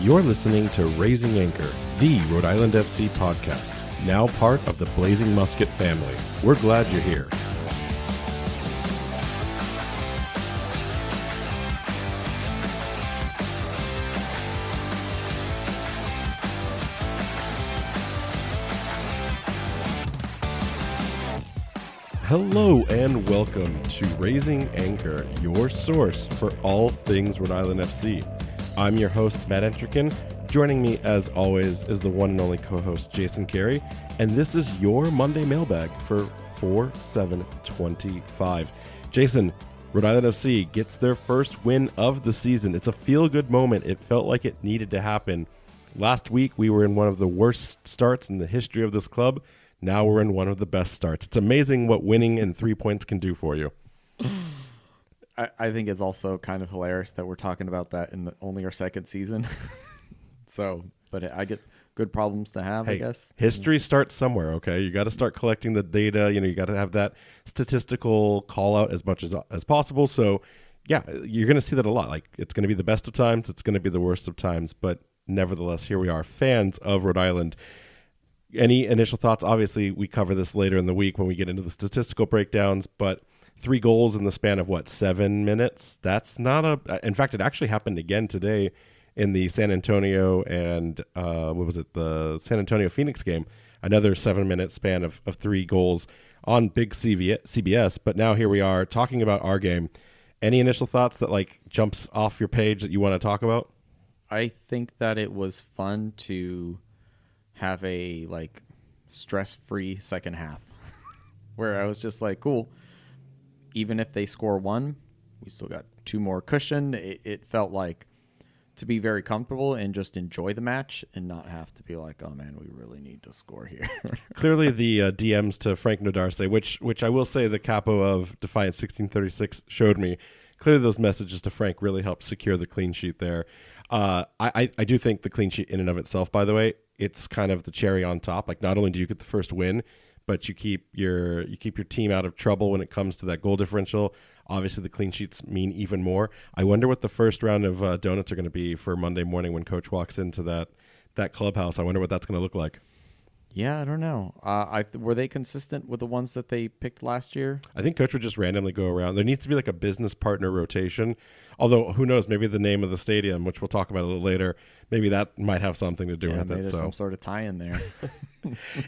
You're listening to Raising Anchor, the Rhode Island FC podcast, now part of the Blazing Musket family. We're glad you're here. Hello and welcome to Raising Anchor, your source for all things Rhode Island FC. I'm your host, Matt Entrican. Joining me, as always, is the one and only co-host, Jason Carey. And this is your Monday mailbag for 4/7/25. Jason, Rhode Island FC gets their first win of the season. It's a feel-good moment. It felt like it needed to happen. Last week, we were in one of the worst starts in the history of this club. Now we're in one of the best starts. It's amazing what winning and 3 points can do for you. I think it's also kind of hilarious that we're talking about that in only our second season. But I get good problems to have, I guess. History starts somewhere, okay? You got to start collecting the data. You got to have that statistical call out as much as possible. So, yeah, you're going to see that a lot. Like, it's going to be the best of times. It's going to be the worst of times. But nevertheless, here we are, fans of Rhode Island. Any initial thoughts? Obviously, we cover this later in the week when we get into the statistical breakdowns, but 3 goals in the span of, 7 minutes? That's not in fact, it actually happened again today in the San Antonio and, the San Antonio-Phoenix game. Another 7-minute span of 3 goals on big CBS, but now here we are talking about our game. Any initial thoughts that, jumps off your page that you want to talk about? I think that it was fun to have a stress-free second half where I was just cool, even if they score 1, we still got 2 more cushion. It felt like to be very comfortable and just enjoy the match and not have to be like, oh man, we really need to score here. Clearly the DMs to Frank Nodarse, which I will say the capo of Defiant 1636 showed me. Clearly those messages to Frank really helped secure the clean sheet there. I do think the clean sheet in and of itself, by the way, it's kind of the cherry on top. Not only do you get the first win, but you keep your team out of trouble when it comes to that goal differential. Obviously, the clean sheets mean even more. I wonder what the first round of donuts are going to be for Monday morning when Coach walks into that clubhouse. I wonder what that's going to look like. Yeah, I don't know. Were they consistent with the ones that they picked last year? I think Coach would just randomly go around. There needs to be a business partner rotation. Although, who knows, maybe the name of the stadium, which we'll talk about a little later, maybe that might have something to do with maybe it. There's some sort of tie-in there.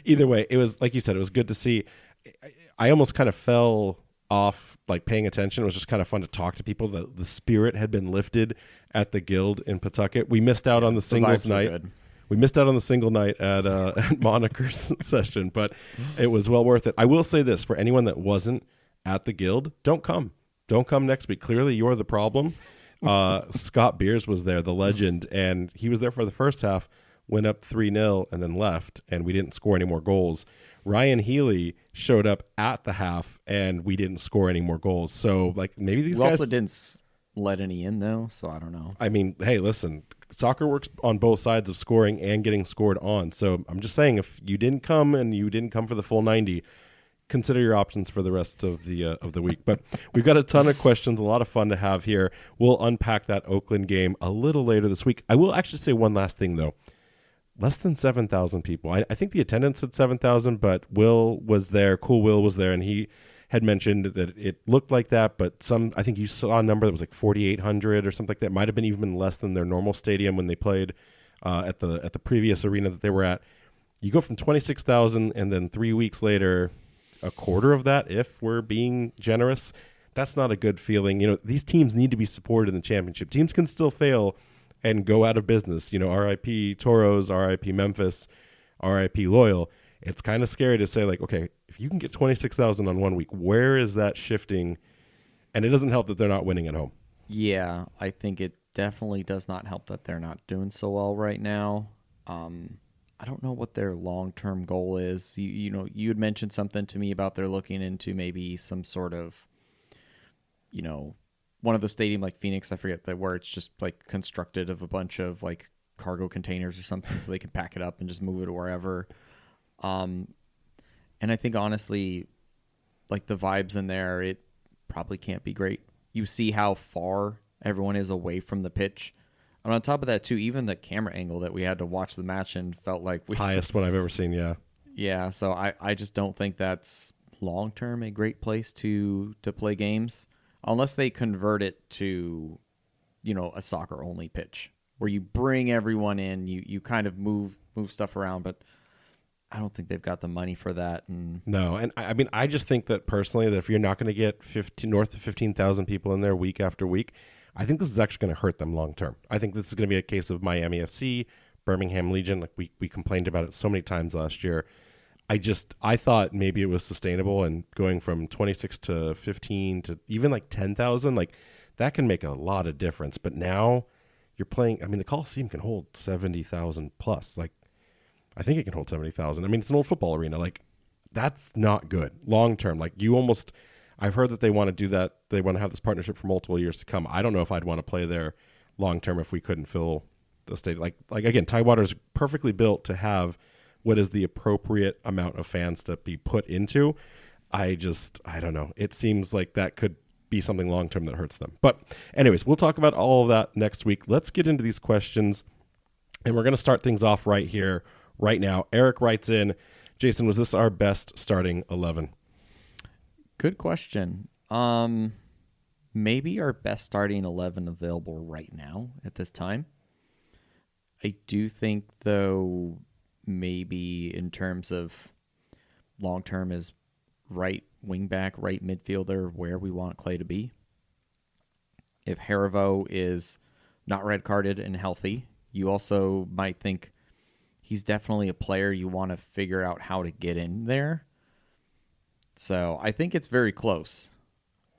Either way, it was, like you said, it was good to see. I almost kind of fell off paying attention. It was just kind of fun to talk to people. The spirit had been lifted at the Guild in Pawtucket. We missed out on the singles night. We missed out on the single night at Moniker's session, but it was well worth it. I will say this, for anyone that wasn't at the Guild, don't come. Don't come next week. Clearly, you're the problem. Scott Beers was there, the legend, and he was there for the first half, went up 3-0, and then left, and we didn't score any more goals. Ryan Healy showed up at the half, and we didn't score any more goals. So, maybe these guys... We also didn't let any in, though, so I don't know. I mean, hey, listen... Soccer works on both sides of scoring and getting scored on. So I'm just saying, if you didn't come and you didn't come for the full 90, consider your options for the rest of the week. But we've got a ton of questions, a lot of fun to have here. We'll unpack that Oakland game a little later this week. I will actually say one last thing, though. Less than 7,000 people. I think the attendance said 7,000, but Will was there. Cool Will was there, and he had mentioned that it looked like that, but I think you saw a number that was 4,800 or something like that. It might have been even less than their normal stadium when they played at the previous arena that they were at. You go from 26,000 and then 3 weeks later, a quarter of that, if we're being generous. That's not a good feeling. These teams need to be supported in the championship. Teams can still fail and go out of business. RIP Toros, RIP Memphis, RIP Loyal. It's kind of scary to say, okay, if you can get 26,000 on 1 week, where is that shifting? And it doesn't help that they're not winning at home. Yeah, I think it definitely does not help that they're not doing so well right now. I don't know what their long-term goal is. You had mentioned something to me about they're looking into maybe some sort of, one of the stadium like Phoenix, I forget where it's just constructed of a bunch of cargo containers or something so they can pack it up and just move it wherever. And I think honestly, the vibes in there, it probably can't be great. You see how far everyone is away from the pitch. And on top of that, too, even the camera angle that we had to watch the match and felt like we Highest one I've ever seen, yeah. Yeah, so I just don't think that's long-term a great place to play games unless they convert it to, a soccer-only pitch where you bring everyone in, you kind of move stuff around, but I don't think they've got the money for that. And No, and I mean, I just think that personally, that if you're not going to get north of 15,000 people in there week after week, I think this is actually going to hurt them long term. I think this is going to be a case of Miami FC, Birmingham Legion. Like we complained about it so many times last year. I thought maybe it was sustainable, and going from 26 to 15 to even like 10,000, like that can make a lot of difference. But now you're playing. I mean, the Coliseum can hold 70,000 plus. Like, I think it can hold 70,000. I mean, it's an old football arena. Like, that's not good long term. Like, I've heard that they want to do that. They want to have this partnership for multiple years to come. I don't know if I'd want to play there long term if we couldn't fill the stadium. Like again, Tidewater's perfectly built to have what is the appropriate amount of fans to be put into. I don't know. It seems like that could be something long term that hurts them. But anyways, we'll talk about all of that next week. Let's get into these questions, and we're going to start things off right here, right now. Eric writes in, Jason, was this our best starting 11? Good question. Maybe our best starting 11 available right now at this time. I do think, though, maybe in terms of long term is right wing back, right midfielder, where we want Clay to be. If Harivo is not red carded and healthy, you also might think he's definitely a player you want to figure out how to get in there. So I think it's very close.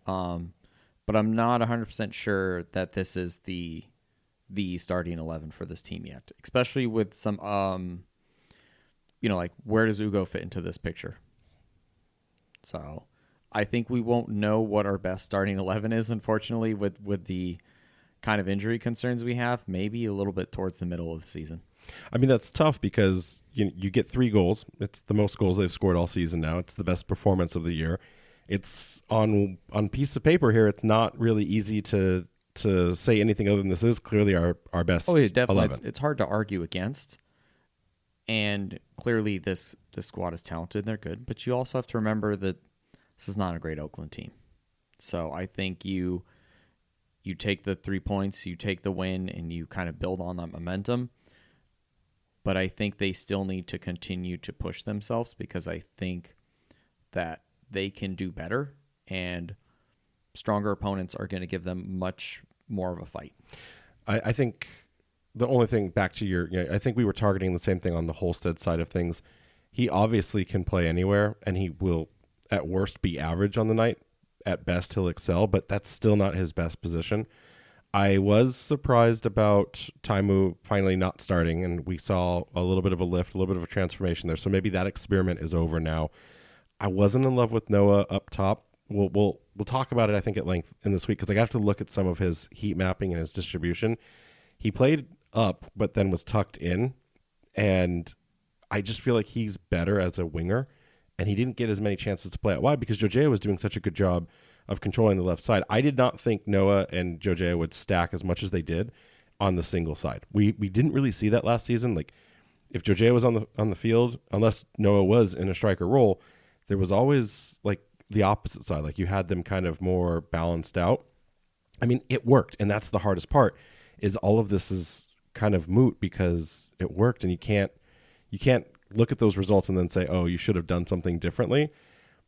But I'm not 100% sure that this is the starting 11 for this team yet, especially with some, like where does Ugo fit into this picture? So I think we won't know what our best starting 11 is, unfortunately, with the kind of injury concerns we have, maybe a little bit towards the middle of the season. I mean, that's tough because you get 3 goals. It's the most goals they've scored all season now. It's the best performance of the year. It's on piece of paper here. It's not really easy to say anything other than this is clearly our best. Oh, yeah, definitely. 11. It's hard to argue against. And clearly this squad is talented and they're good. But you also have to remember that this is not a great Oakland team. So I think you take the 3 points, you take the win, and you kind of build on that momentum. But I think they still need to continue to push themselves because I think that they can do better, and stronger opponents are going to give them much more of a fight. I think the only thing back to I think we were targeting the same thing on the Holstead side of things. He obviously can play anywhere, and he will at worst be average on the night. At best, he'll excel, but that's still not his best position. I was surprised about Taimu finally not starting, and we saw a little bit of a lift, a little bit of a transformation there. So maybe that experiment is over now. I wasn't in love with Noah up top. We'll talk about it, I think, at length in this week because I have to look at some of his heat mapping and his distribution. He played up, but then was tucked in, and I just feel like he's better as a winger, and he didn't get as many chances to play out wide because Jojea was doing such a good job of controlling the left side. I did not think Noah and Jojea would stack as much as they did on the single side. We didn't really see that last season. Like, if Jojea was on the field, unless Noah was in a striker role, there was always like the opposite side. Like, you had them kind of more balanced out. I mean, it worked, and that's the hardest part. Is all of this is kind of moot because it worked, and you can't look at those results and then say, oh, you should have done something differently.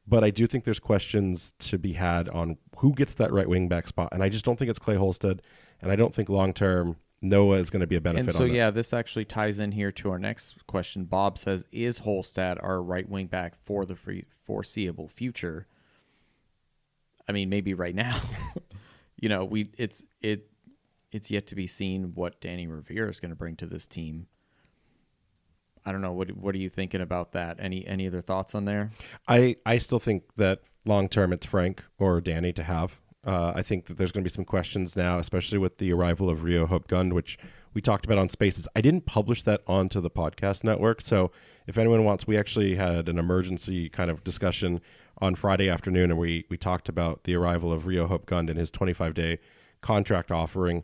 But I do think there's questions to be had on who gets that right wing back spot. And I just don't think it's Clay Holstead. And I don't think long-term Noah is going to be a benefit. And so, on that. yeah, this actually ties in here to our next question. Bob says, is Holstead our right wing back for the foreseeable future? I mean, maybe right now. It's yet to be seen what Danny Rivera is going to bring to this team. I don't know. What are you thinking about that? Any other thoughts on there? I still think that long-term it's Frank or Danny to have. I think that there's going to be some questions now, especially with the arrival of Rio Hope Gund, which we talked about on Spaces. I didn't publish that onto the podcast network, so if anyone wants, we actually had an emergency kind of discussion on Friday afternoon, and we talked about the arrival of Rio Hope Gund and his 25-day contract offering.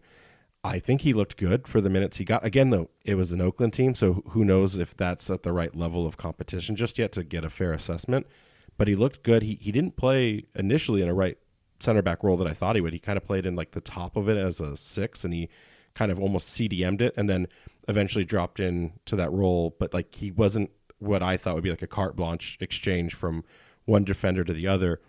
I think he looked good for the minutes he got. Again, though, it was an Oakland team, so who knows if that's at the right level of competition just yet to get a fair assessment. But he looked good. He didn't play initially in a right center back role that I thought he would. He kind of played in like the top of it as a 6, and he kind of almost CDM'd it, and then eventually dropped in to that role. But like he wasn't what I thought would be like a carte blanche exchange from one defender to the other.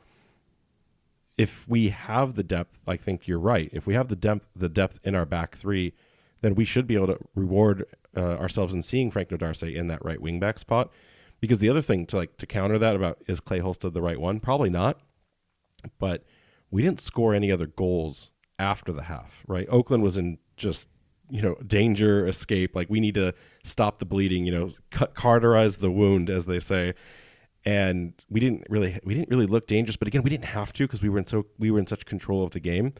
If we have the depth, I think you're right. If we have the depth in our back three, then we should be able to reward ourselves in seeing Frank Nodarce in that right wing back spot. Because the other thing to counter that about, is Clay Holstead the right one? Probably not. But we didn't score any other goals after the half, right? Oakland was in just danger, escape. Like, we need to stop the bleeding. Carterize the wound, as they say. And we didn't really look dangerous, but again, we didn't have to because we were in such control of the game.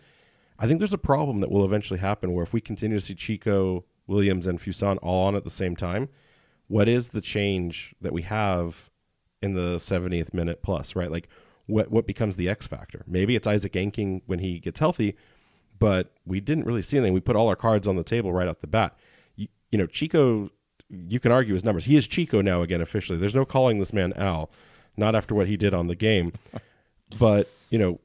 I think there's a problem that will eventually happen where if we continue to see Chico, Williams, and Fuson all on at the same time, what is the change that we have in the 70th minute plus, right? Like, what becomes the X factor? Maybe it's Isaac Anking when he gets healthy, but we didn't really see anything. We put all our cards on the table right off the bat. Chico, you can argue his numbers. He is Chico now again officially. There's no calling this man Al, not after what he did on the game. But,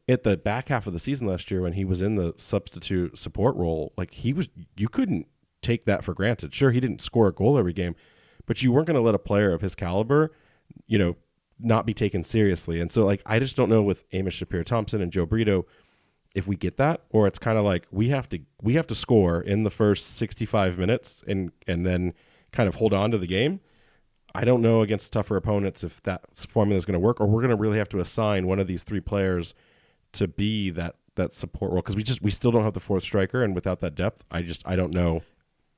at the back half of the season last year when he was in the substitute support role, like you couldn't take that for granted. Sure, he didn't score a goal every game, but you weren't going to let a player of his caliber, not be taken seriously. And so I just don't know with Amos Shapiro-Thompson and Joe Brito if we get that, or it's kind of like we have to score in the first 65 minutes and then kind of hold on to the game. I don't know against tougher opponents if that formula is going to work, or we're going to really have to assign one of these three players to be that support role, because we still don't have the fourth striker, and without that depth, I don't know.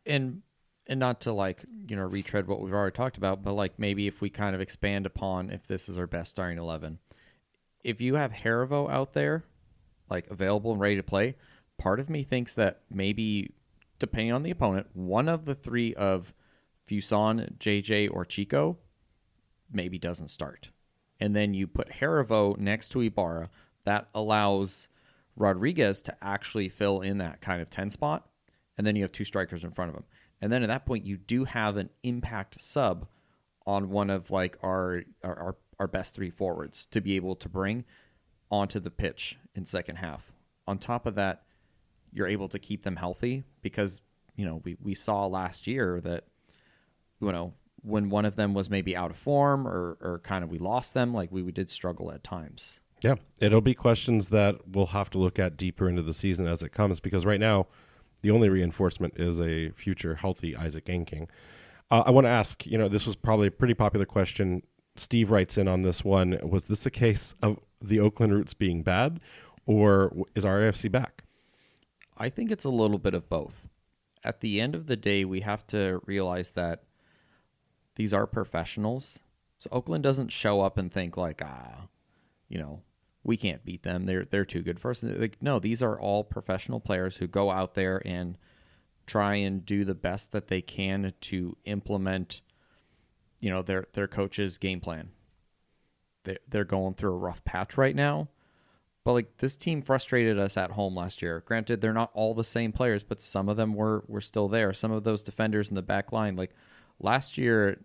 And not to retread what we've already talked about, but maybe if we kind of expand upon if this is our best starting 11, if you have Harivo out there available and ready to play, part of me thinks that maybe depending on the opponent, one of the three of Fuson, JJ, or Chico maybe doesn't start. And then you put Harivo next to Ibarra. That allows Rodriguez to actually fill in that kind of 10 spot. And then you have two strikers in front of him. And then at that point, you do have an impact sub on one of our best three forwards to be able to bring onto the pitch in second half. On top of that, you're able to keep them healthy because, we saw last year that, when one of them was maybe out of form or kind of we lost them, we did struggle at times. Yeah, it'll be questions that we'll have to look at deeper into the season as it comes, because right now the only reinforcement is a future healthy Isaac Anking. I want to ask, this was probably a pretty popular question. Steve writes in on this one. Was this a case of the Oakland Roots being bad, or is our AFC back? I think it's a little bit of both. At the end of the day, we have to realize that these are professionals. So Oakland doesn't show up and think we can't beat them. They're too good for us. No, these are all professional players who go out there and try and do the best that they can to implement, their coach's game plan. They're going through a rough patch right now. But this team frustrated us at home last year. Granted, they're not all the same players, but some of them were still there. Some of those defenders in the back line, last year,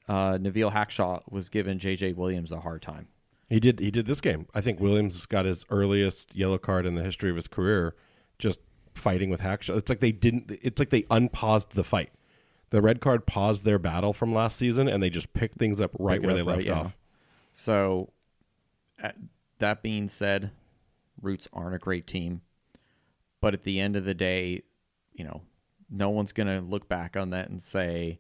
Nabil Hackshaw was giving J.J. Williams a hard time. He did this game. I think Williams got his earliest yellow card in the history of his career just fighting with Hackshaw. It's like they unpaused the fight. The red card paused their battle from last season, and they just picked things up right where they left off. So, that being said, Roots aren't a great team. But at the end of the day, no one's going to look back on that and say,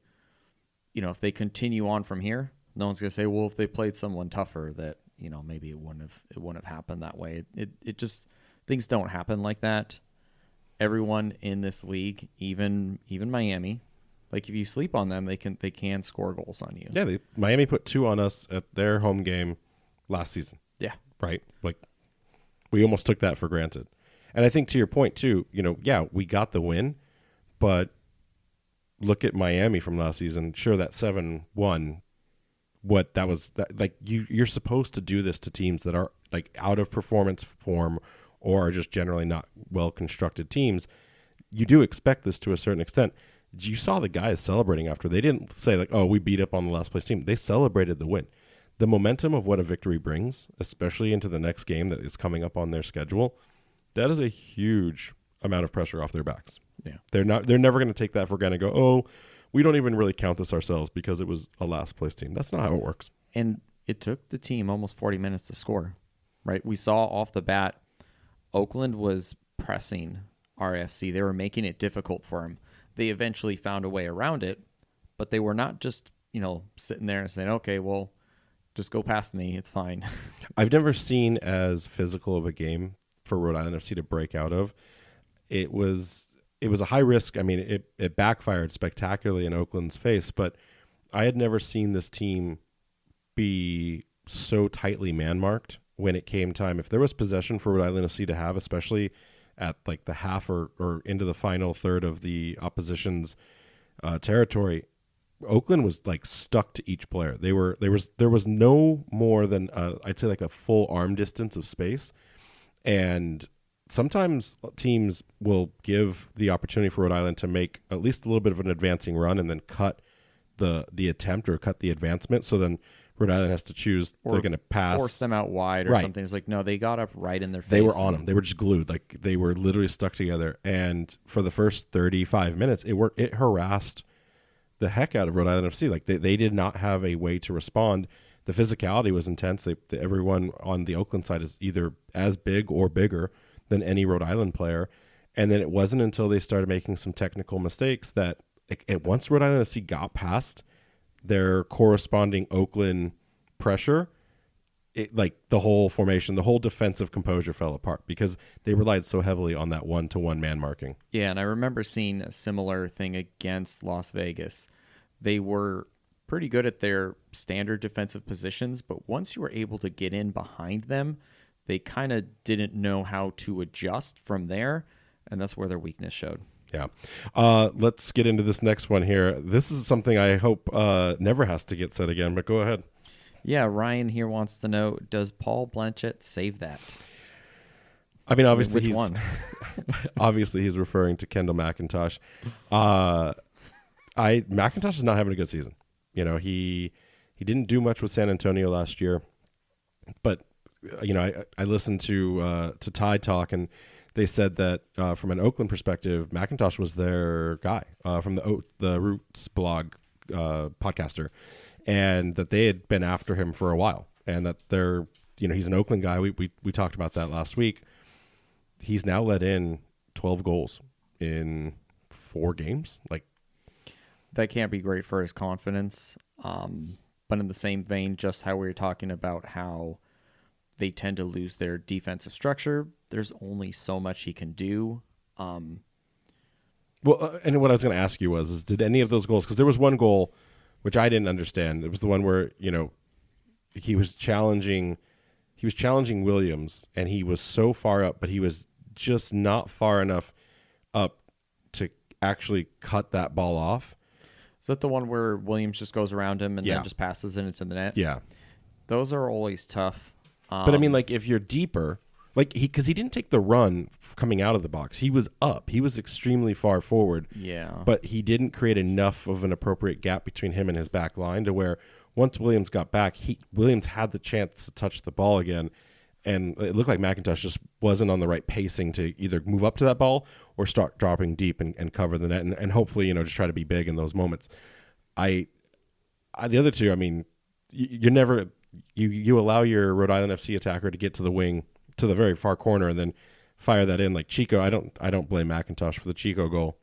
if they continue on from here, no one's going to say, well, if they played someone tougher that, maybe it wouldn't have happened that way. It just, things don't happen like that. Everyone in this league, even Miami, if you sleep on them, they can score goals on you. Yeah, Miami put 2 on us at their home game last season. Yeah. Right? We almost took that for granted. And I think to your point too, we got the win, but look at Miami from last season. Sure, that 7-1, what that was, you're supposed to do this to teams that are out of performance form or are just generally not well constructed teams. you do expect this to a certain extent. You saw the guys celebrating after. They didn't say like, "Oh, we beat up on the last place team." They celebrated the win. The momentum of what a victory brings, especially into the next game that is coming up on their schedule, that is a huge amount of pressure off their backs. Yeah. They're never going to take that for granted and go, "Oh, we don't even really count this ourselves because it was a last place team." That's not how it works. And it took the team almost 40 minutes to score, right? We saw off the bat, Oakland was pressing RFC. They were making it difficult for them. They eventually found a way around it, but they were not just, sitting there and saying, okay, well, just go past me. It's fine. I've never seen as physical of a game for Rhode Island FC to break out of. It was a high risk. I mean, it backfired spectacularly in Oakland's face, but I had never seen this team be so tightly man-marked when it came time. If there was possession for Rhode Island FC to have, especially at like the half or into the final third of the opposition's territory, Oakland was like stuck to each player. There was no more than I'd say like a full arm distance of space, and sometimes teams will give the opportunity for Rhode Island to make at least a little bit of an advancing run and then cut the attempt or cut the advancement. So then Rhode Island has to choose. Or they're going to pass, force them out wide or something. It's like, no, they got up right in their face. They were on them. They were just glued. Like they were literally stuck together. And for the first 35 minutes, it harassed the heck out of Rhode Island FC. Like they did not have a way to respond. The physicality was intense. Everyone on the Oakland side is either as big or bigger than any Rhode Island player. And then it wasn't until they started making some technical mistakes that once Rhode Island FC got past their corresponding Oakland pressure, like the whole formation, the whole defensive composure fell apart because they relied so heavily on that one-to-one man marking. Yeah, and I remember seeing a similar thing against Las Vegas. They were pretty good at their standard defensive positions, but once you were able to get in behind them, they kind of didn't know how to adjust from there, and that's where their weakness showed. Yeah. Let's get into this next one here. This is something I hope never has to get said again, but go ahead. Yeah, Ryan here wants to know, does Paul Blanchett save that? I mean, obviously, which one? Obviously, he's referring to Kendall McIntosh. McIntosh is not having a good season. He didn't do much with San Antonio last year, but I listened to Tide Talk, and they said that from an Oakland perspective, McIntosh was their guy from the Roots blog podcaster, and that they had been after him for a while, and that he's an Oakland guy. We talked about that last week. He's now let in 12 goals in 4 games. Like, that can't be great for his confidence. But in the same vein, just how we were talking about how they tend to lose their defensive structure, there's only so much he can do. And what I was going to ask you was, did any of those goals, because there was one goal which I didn't understand. It was the one where, he was challenging Williams, and he was so far up, but he was just not far enough up to actually cut that ball off. Is that the one where Williams just goes around him and then just passes it into the net? Yeah. Those are always tough. But I mean, like, if you're deeper, like because he didn't take the run coming out of the box. He was up. He was extremely far forward. Yeah. But he didn't create enough of an appropriate gap between him and his back line to where once Williams got back, Williams had the chance to touch the ball again. And it looked like McIntosh just wasn't on the right pacing to either move up to that ball or start dropping deep and cover the net and hopefully, just try to be big in those moments. The other two, I mean, you never you allow your Rhode Island FC attacker to get to the wing to the very far corner and then fire that in like Chico. I don't blame McIntosh for the Chico goal.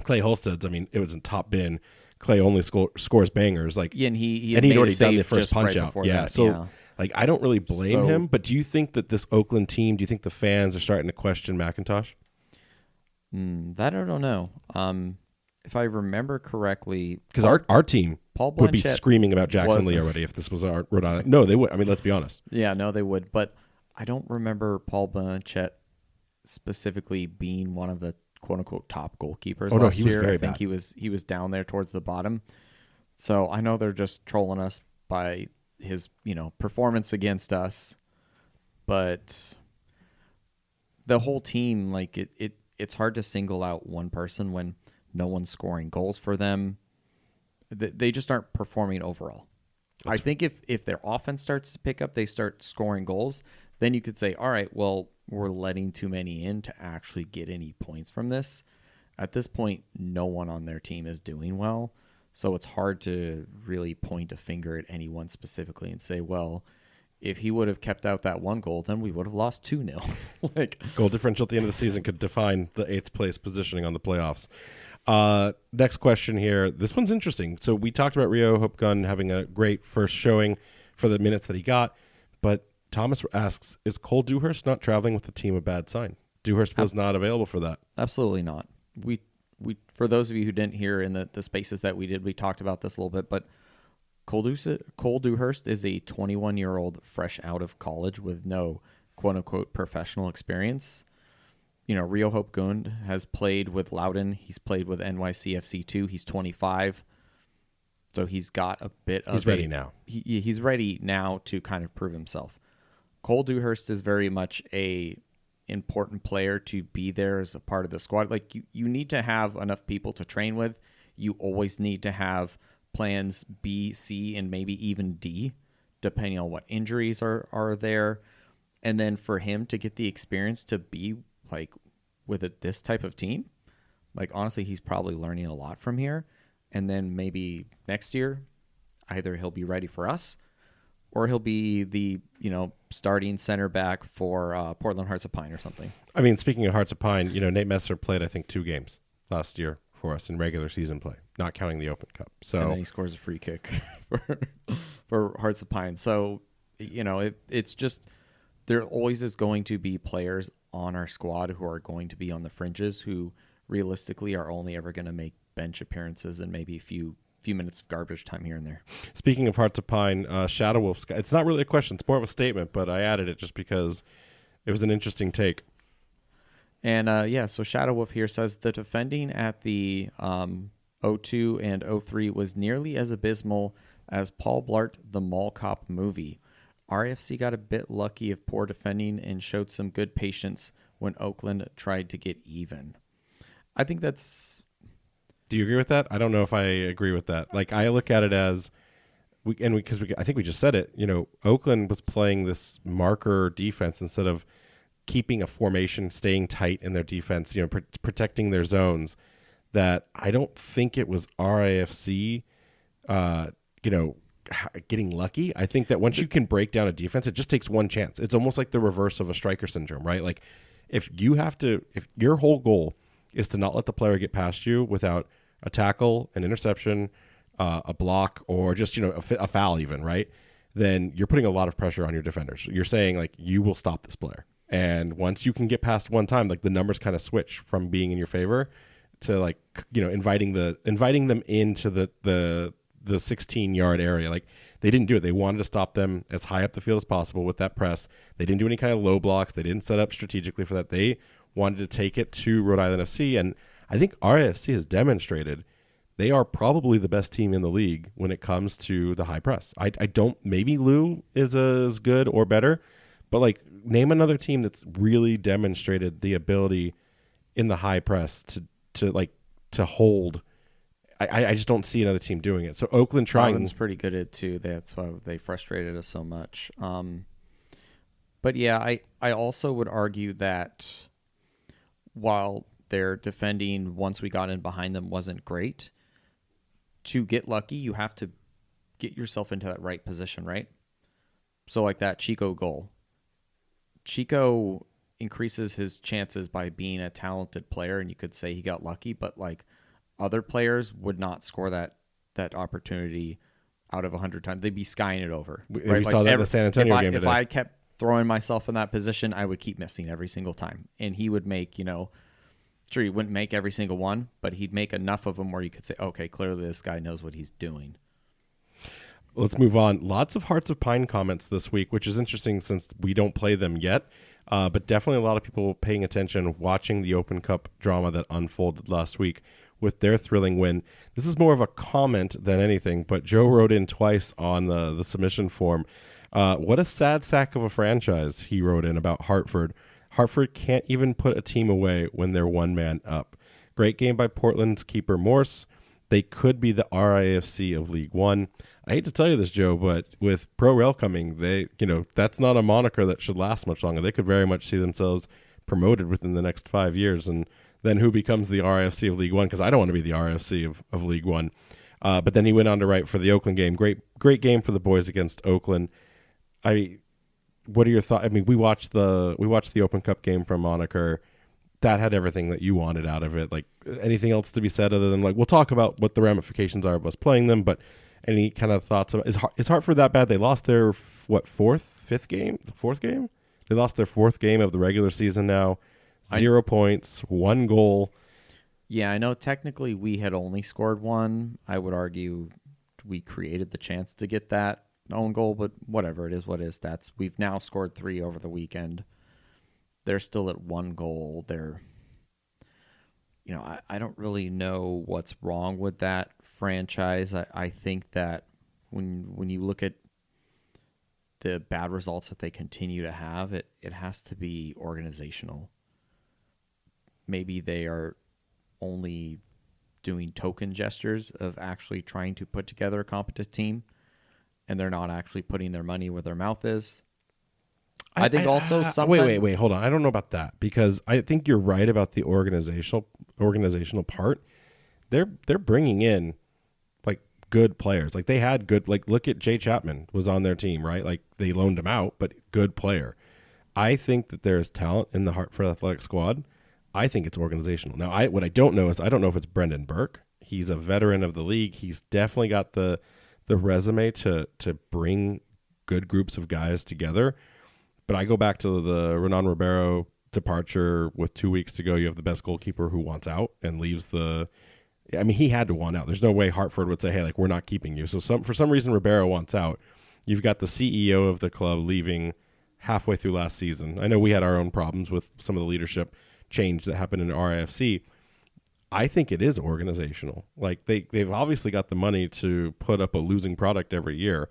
Clay Holstead's, I mean, it was in top bin. Clay only scores bangers. Like, yeah, and he'd already done the first punch out. Yeah, that, so yeah. Like, I don't really blame him. But do you think that this Oakland team? Do you think the fans are starting to question McIntosh? That I don't know. If I remember correctly, because our team Paul would be screaming about Jackson Lee already if this was our Rhode Island. No, they would. I mean, let's be honest. Yeah, no, they would. But I don't remember Paul Blanchett specifically being one of the "quote unquote" top goalkeepers. Oh no, he was year. very I bad. think he was down there towards the bottom. So I know they're just trolling us by his performance against us, but the whole team, like it's hard to single out one person when no one's scoring goals for them. They just aren't performing overall. I think if their offense starts to pick up, they start scoring goals, then you could say, all right, well, we're letting too many in to actually get any points from this. At this point, no one on their team is doing well, so it's hard to really point a finger at anyone specifically and say, well, if he would have kept out that one goal, then we would have lost 2-0. Like, goal differential at the end of the season could define the 8th place positioning on the playoffs. Next question here. This one's interesting. So we talked about Rio Hope Gunn having a great first showing for the minutes that he got, but Thomas asks, is Cole Dewhurst not traveling with the team a bad sign? Dewhurst was not available for that. Absolutely not. We for those of you who didn't hear in the spaces that we did, we talked about this a little bit, but Cole Dewhurst is a 21-year-old fresh out of college with no quote-unquote professional experience. You know, Rio Hope Gunn has played with Loudoun. He's played with NYCFC too. He's 25. So he's got a bit of... He's ready now. He's ready now to kind of prove himself. Cole Dewhurst is very much a important player to be there as a part of the squad. Like, you need to have enough people to train with. You always need to have plans B, C, and maybe even D, depending on what injuries are there. And then for him to get the experience to be like with this type of team, like, honestly, he's probably learning a lot from here. And then maybe next year, either he'll be ready for us or he'll be the, starting center back for Portland Hearts of Pine or something. I mean, speaking of Hearts of Pine, Nate Messer played, I think, 2 games last year for us in regular season play, not counting the Open Cup. So, and then he scores a free kick for Hearts of Pine. So, it's just, there always is going to be players on our squad who are going to be on the fringes who realistically are only ever going to make bench appearances and maybe a few minutes of garbage time here and there. Speaking of Hearts of Pine, Shadow Wolf, it's not really a question, it's more of a statement, but I added it just because it was an interesting take. And so Shadow Wolf here says the defending at the 02 and 03 was nearly as abysmal as Paul Blart the Mall Cop movie. RFC got a bit lucky of poor defending and showed some good patience when Oakland tried to get even. I think that's... Do you agree with that? I don't know if I agree with that. Like, I look at it as, I think we just said it, Oakland was playing this marker defense instead of keeping a formation, staying tight in their defense, protecting their zones, that I don't think it was RIFC, getting lucky. I think that once you can break down a defense, it just takes one chance. It's almost like the reverse of a striker syndrome, right? Like, if your whole goal is to not let the player get past you without a tackle, an interception, a block, or just, a foul even, right? Then you're putting a lot of pressure on your defenders. You're saying, like, you will stop this player. And once you can get past one time, like, the numbers kind of switch from being in your favor to, like, inviting them into the 16-yard area. Like, they didn't do it. They wanted to stop them as high up the field as possible with that press. They didn't do any kind of low blocks. They didn't set up strategically for that. They wanted to take it to Rhode Island FC, and I think RFC has demonstrated they are probably the best team in the league when it comes to the high press. I don't, maybe Lou is as good or better, but, like, name another team that's really demonstrated the ability in the high press to hold. I just don't see another team doing it. So Oakland trying. Oakland's pretty good at it too. That's why they frustrated us so much. But yeah, I also would argue that while their defending once we got in behind them wasn't great, to get lucky, you have to get yourself into that right position, right? So like that Chico goal. Chico increases his chances by being a talented player, and you could say he got lucky, but like other players would not score that opportunity out of 100 times. They'd be skying it over. Right? We saw that in the San Antonio game today. If I kept throwing myself in that position, I would keep missing every single time. And he would make, sure, he wouldn't make every single one, but he'd make enough of them where you could say, okay, clearly this guy knows what he's doing. Let's move on. Lots of Hearts of Pine comments this week, which is interesting since we don't play them yet. But definitely a lot of people paying attention, watching the Open Cup drama that unfolded last week with their thrilling win. This is more of a comment than anything, but Joe wrote in twice on the submission form. What a sad sack of a franchise, he wrote in about Hartford. Hartford can't even put a team away when they're one man up. Great game by Portland's keeper Morse. They could be the RIFC of League One. I hate to tell you this, Joe, but with Pro Rail coming, that's not a moniker that should last much longer. They could very much see themselves promoted within the next 5 years, and then who becomes the RIFC of League One? Because I don't want to be the RIFC of League One. But then he went on to write for the Oakland game. Great game for the boys against Oakland. What are your thoughts? I mean, we watched the Open Cup game from Moniker. That had everything that you wanted out of it. Like, anything else to be said other than, like, we'll talk about what the ramifications are of us playing them, but any kind of thoughts about, is Hartford that bad? They lost their fourth game? They lost their fourth game of the regular season now. 0 points, 1 goal. Yeah, I know technically we had only scored 1. I would argue we created the chance to get that own goal, but whatever, it is what it is. We've now scored 3 over the weekend. They're still at 1 goal. I don't really know what's wrong with that franchise. I think that when you look at the bad results that they continue to have, it has to be organizational. Maybe they are only doing token gestures of actually trying to put together a competent team, and they're not actually putting their money where their mouth is. I think also sometimes... Wait, hold on. I don't know about that, because I think you're right about the organizational part. They're bringing in like good players. Like, they had good, like, look at Jay Chapman was on their team, right? Like, they loaned him out, but good player. I think that there's talent in the Hartford Athletic squad. I think it's organizational. Now, what I don't know is I don't know if it's Brendan Burke. He's a veteran of the league. He's definitely got the resume to bring good groups of guys together. But I go back to the Renan Ribeiro departure with 2 weeks to go. You have the best goalkeeper who wants out and leaves he had to want out. There's no way Hartford would say, hey, like, we're not keeping you. So for some reason, Ribeiro wants out. You've got the CEO of the club leaving halfway through last season. I know we had our own problems with some of the leadership change that happened in RIFC. I think it is organizational. Like, they've obviously got the money to put up a losing product every year.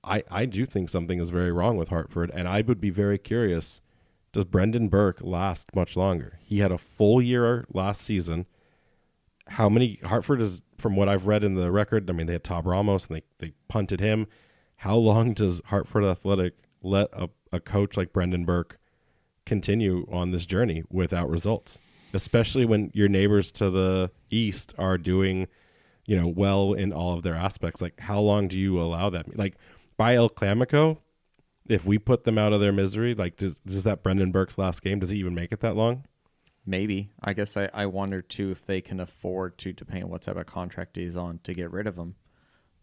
I do think something is very wrong with Hartford, and I would be very curious, does Brendan Burke last much longer? He had a full year last season. How many Hartford is, from what I've read in the record, I mean, they had Todd Ramos and they punted him. How long does Hartford Athletic let a coach like Brendan Burke continue on this journey without results? Especially when your neighbors to the east are doing, well in all of their aspects. Like, how long do you allow that? Like, by El Clamico, if we put them out of their misery, like, does that Brendan Burke's last game, does he even make it that long? Maybe. I guess I wonder, too, if they can afford to, depending on what type of contract he's on, to get rid of him.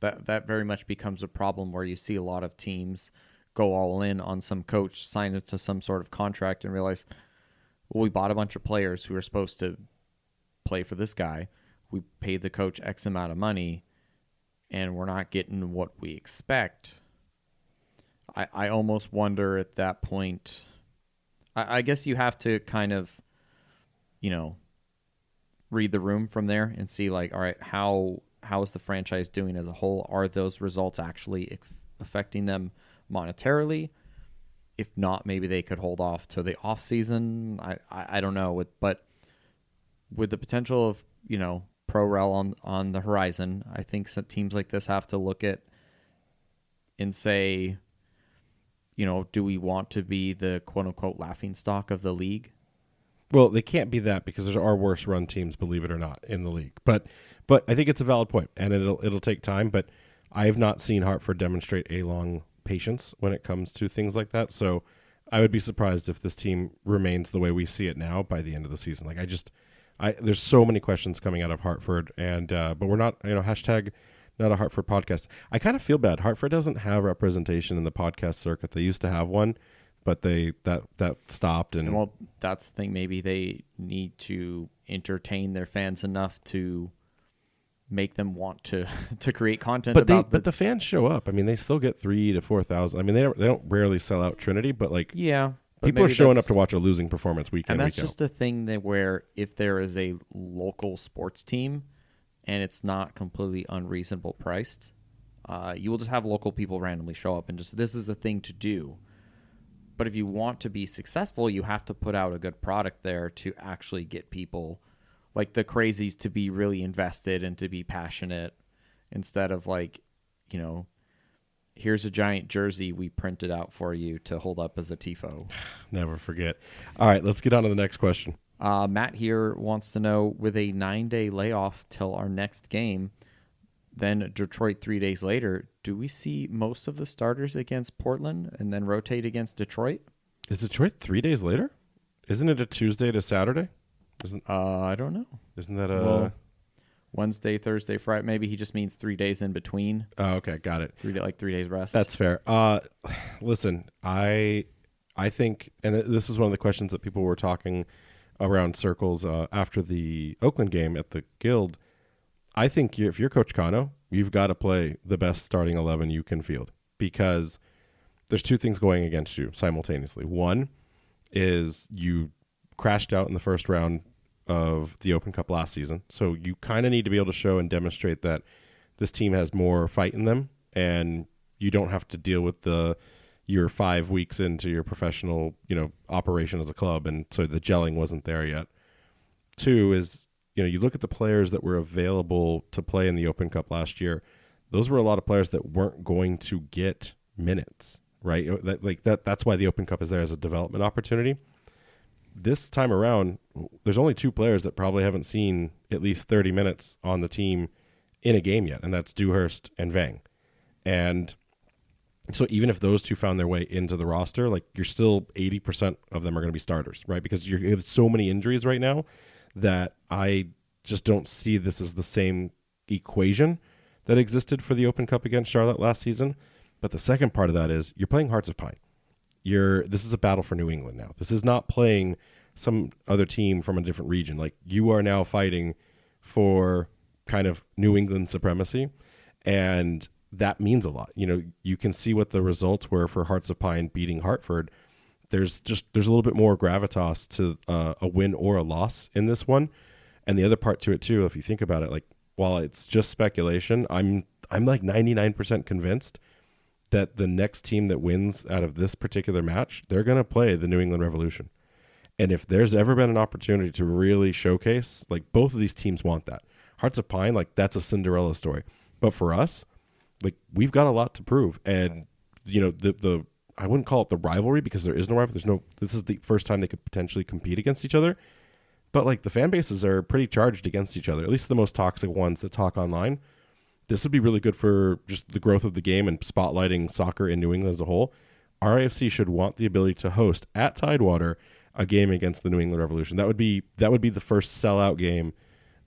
That very much becomes a problem where you see a lot of teams go all in on some coach, sign it to some sort of contract, and realize, well, we bought a bunch of players who are supposed to play for this guy. We paid the coach X amount of money, and we're not getting what we expect. I almost wonder at that point, I guess you have to kind of, read the room from there and see, like, all right, how is the franchise doing as a whole? Are those results actually affecting them monetarily? If not, maybe they could hold off to the off season. I don't know. But with the potential of, Pro Rel on the horizon, I think some teams like this have to look at and say, do we want to be the quote-unquote laughingstock of the league? Well, they can't be that, because there are worse run teams, believe it or not, in the league. But I think it's a valid point, and it'll take time. But I have not seen Hartford demonstrate a long patience when it comes to things like that. So I would be surprised if this team remains the way we see it now by the end of the season. Like, there's so many questions coming out of Hartford, and but we're not, hashtag not a Hartford podcast. I kind of feel bad. Hartford doesn't have representation in the podcast circuit. They used to have one, but that stopped. And well, that's the thing. Maybe they need to entertain their fans enough to make them want to create content. But the fans show up. I mean, they still get 3,000 to 4,000. I mean, they don't rarely sell out Trinity, but like, yeah, people are showing up to watch a losing performance week in, and that's week out. just the thing that where if there is a local sports team and it's not completely unreasonable priced, you will just have local people randomly show up and just, this is the thing to do. But if you want to be successful, you have to put out a good product there to actually get people like the crazies to be really invested and to be passionate instead of like, you know, here's a giant jersey we printed out for you to hold up as a tifo. Never forget. All right, let's get on to the next question. Matt here wants to know, with a 9-day layoff till our next game, then Detroit 3 days later, do we see most of the starters against Portland and then rotate against Detroit? Is Detroit 3 days later? Isn't it a Tuesday to Saturday? I don't know. Isn't that Wednesday, Thursday, Friday? Maybe he just means 3 days in between. Oh, okay, got it. 3 days rest. That's fair. Listen, I think, and this is one of the questions that people were talking around circles after the Oakland game at the Guild. I think if you're Coach Cano, you've got to play the best starting 11 you can field, because there's two things going against you simultaneously. One is you crashed out in the first round of the Open Cup last season, so you kind of need to be able to show and demonstrate that this team has more fight in them, and you don't have to deal with you're 5 weeks into your professional, operation as a club, and so the gelling wasn't there yet. Two is, you look at the players that were available to play in the Open Cup last year. Those were a lot of players that weren't going to get minutes, right? That's why the Open Cup is there as a development opportunity. This time around, there's only two players that probably haven't seen at least 30 minutes on the team in a game yet, and that's Dewhurst and Vang. And so even if those two found their way into the roster, you're still 80% of them are going to be starters, right? Because you have so many injuries right now that I just don't see this as the same equation that existed for the Open Cup against Charlotte last season. But the second part of that is you're playing Hearts of Pine. This is a battle for New England now. This is not playing some other team from a different region. You are now fighting for kind of New England supremacy, and that means a lot. You can see what the results were for Hearts of Pine beating Hartford. There's a little bit more gravitas to a win or a loss in this one. And the other part to it too, if you think about it, while it's just speculation, I'm 99% convinced that the next team that wins out of this particular match, they're going to play the New England Revolution. And if there's ever been an opportunity to really showcase, both of these teams want that. Hearts of Pine, that's a Cinderella story. But for us, we've got a lot to prove. And, the I wouldn't call it the rivalry, because there is no rivalry. This is the first time they could potentially compete against each other. But the fan bases are pretty charged against each other, at least the most toxic ones that talk online. This would be really good for just the growth of the game and spotlighting soccer in New England as a whole. RAFC should want the ability to host at Tidewater a game against the New England Revolution. That would be the first sellout game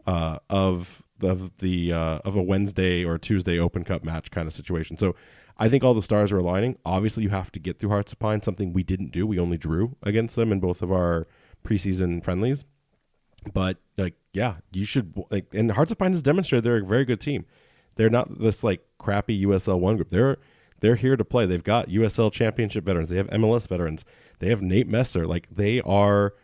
of a Wednesday or Tuesday Open Cup match kind of situation. So I think all the stars are aligning. Obviously, you have to get through Hearts of Pine, something we didn't do. We only drew against them in both of our preseason friendlies. But you should and Hearts of Pine has demonstrated they're a very good team. They're not this crappy USL 1 group. They're here to play. They've got USL championship veterans. They have MLS veterans. They have Nate Messer. They are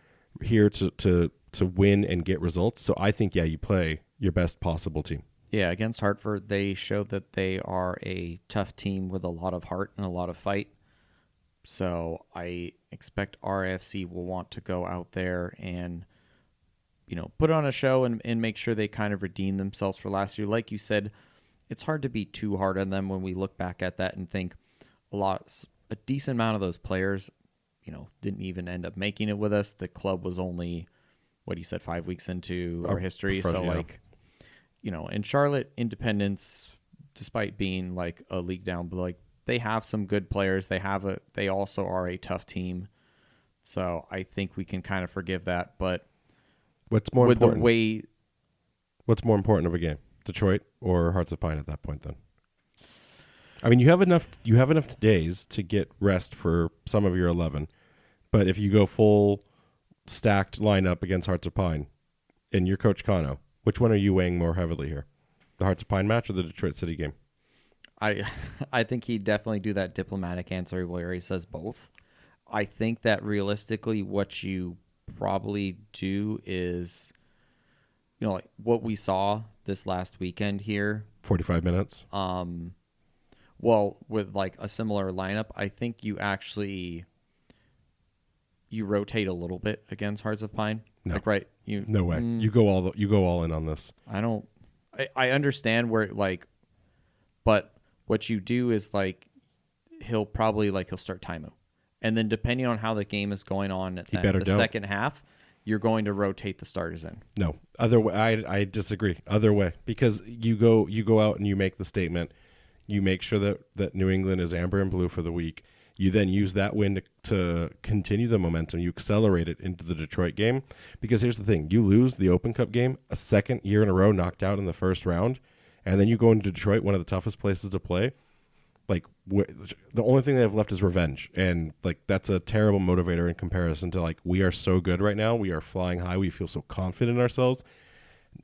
here to win and get results. So I think you play your best possible team. Yeah, against Hartford, they showed that they are a tough team with a lot of heart and a lot of fight. So I expect RAFC will want to go out there and put on a show and make sure they kind of redeem themselves for last year. Like you said, it's hard to be too hard on them when we look back at that and think a decent amount of those players, didn't even end up making it with us. The club was only, 5 weeks into our history. So in Charlotte, Independence, despite being a league down, but they have some good players. They also are a tough team. So I think we can kind of forgive that. But what's more important? What's more important of a game, Detroit or Hearts of Pine at that point? Then, I mean, you have enough days to get rest for some of your 11, but if you go full stacked lineup against Hearts of Pine, and you're Coach Cano, which one are you weighing more heavily here, the Hearts of Pine match or the Detroit City game? I think he'd definitely do that diplomatic answer where he says both. I think that realistically, what you probably do is, what we saw this last weekend here. 45 minutes. Well, with a similar lineup, I think you actually you rotate a little bit against Hearts of Pine? No. Like, right? No way. You go all in on this. I don't. I understand where but what you do is like he'll start Taimu, and then depending on how the game is going on at the second half, you're going to rotate the starters in. No, other way. I disagree. Other way, because you go out and you make the statement. You make sure that New England is amber and blue for the week. You then use that win to continue the momentum. You accelerate it into the Detroit game. Because here's the thing. You lose the Open Cup game a second year in a row, knocked out in the first round, and then you go into Detroit, one of the toughest places to play. Like, the only thing they have left is revenge. And, like, that's a terrible motivator in comparison to, like, we are so good right now. We are flying high. We feel so confident in ourselves.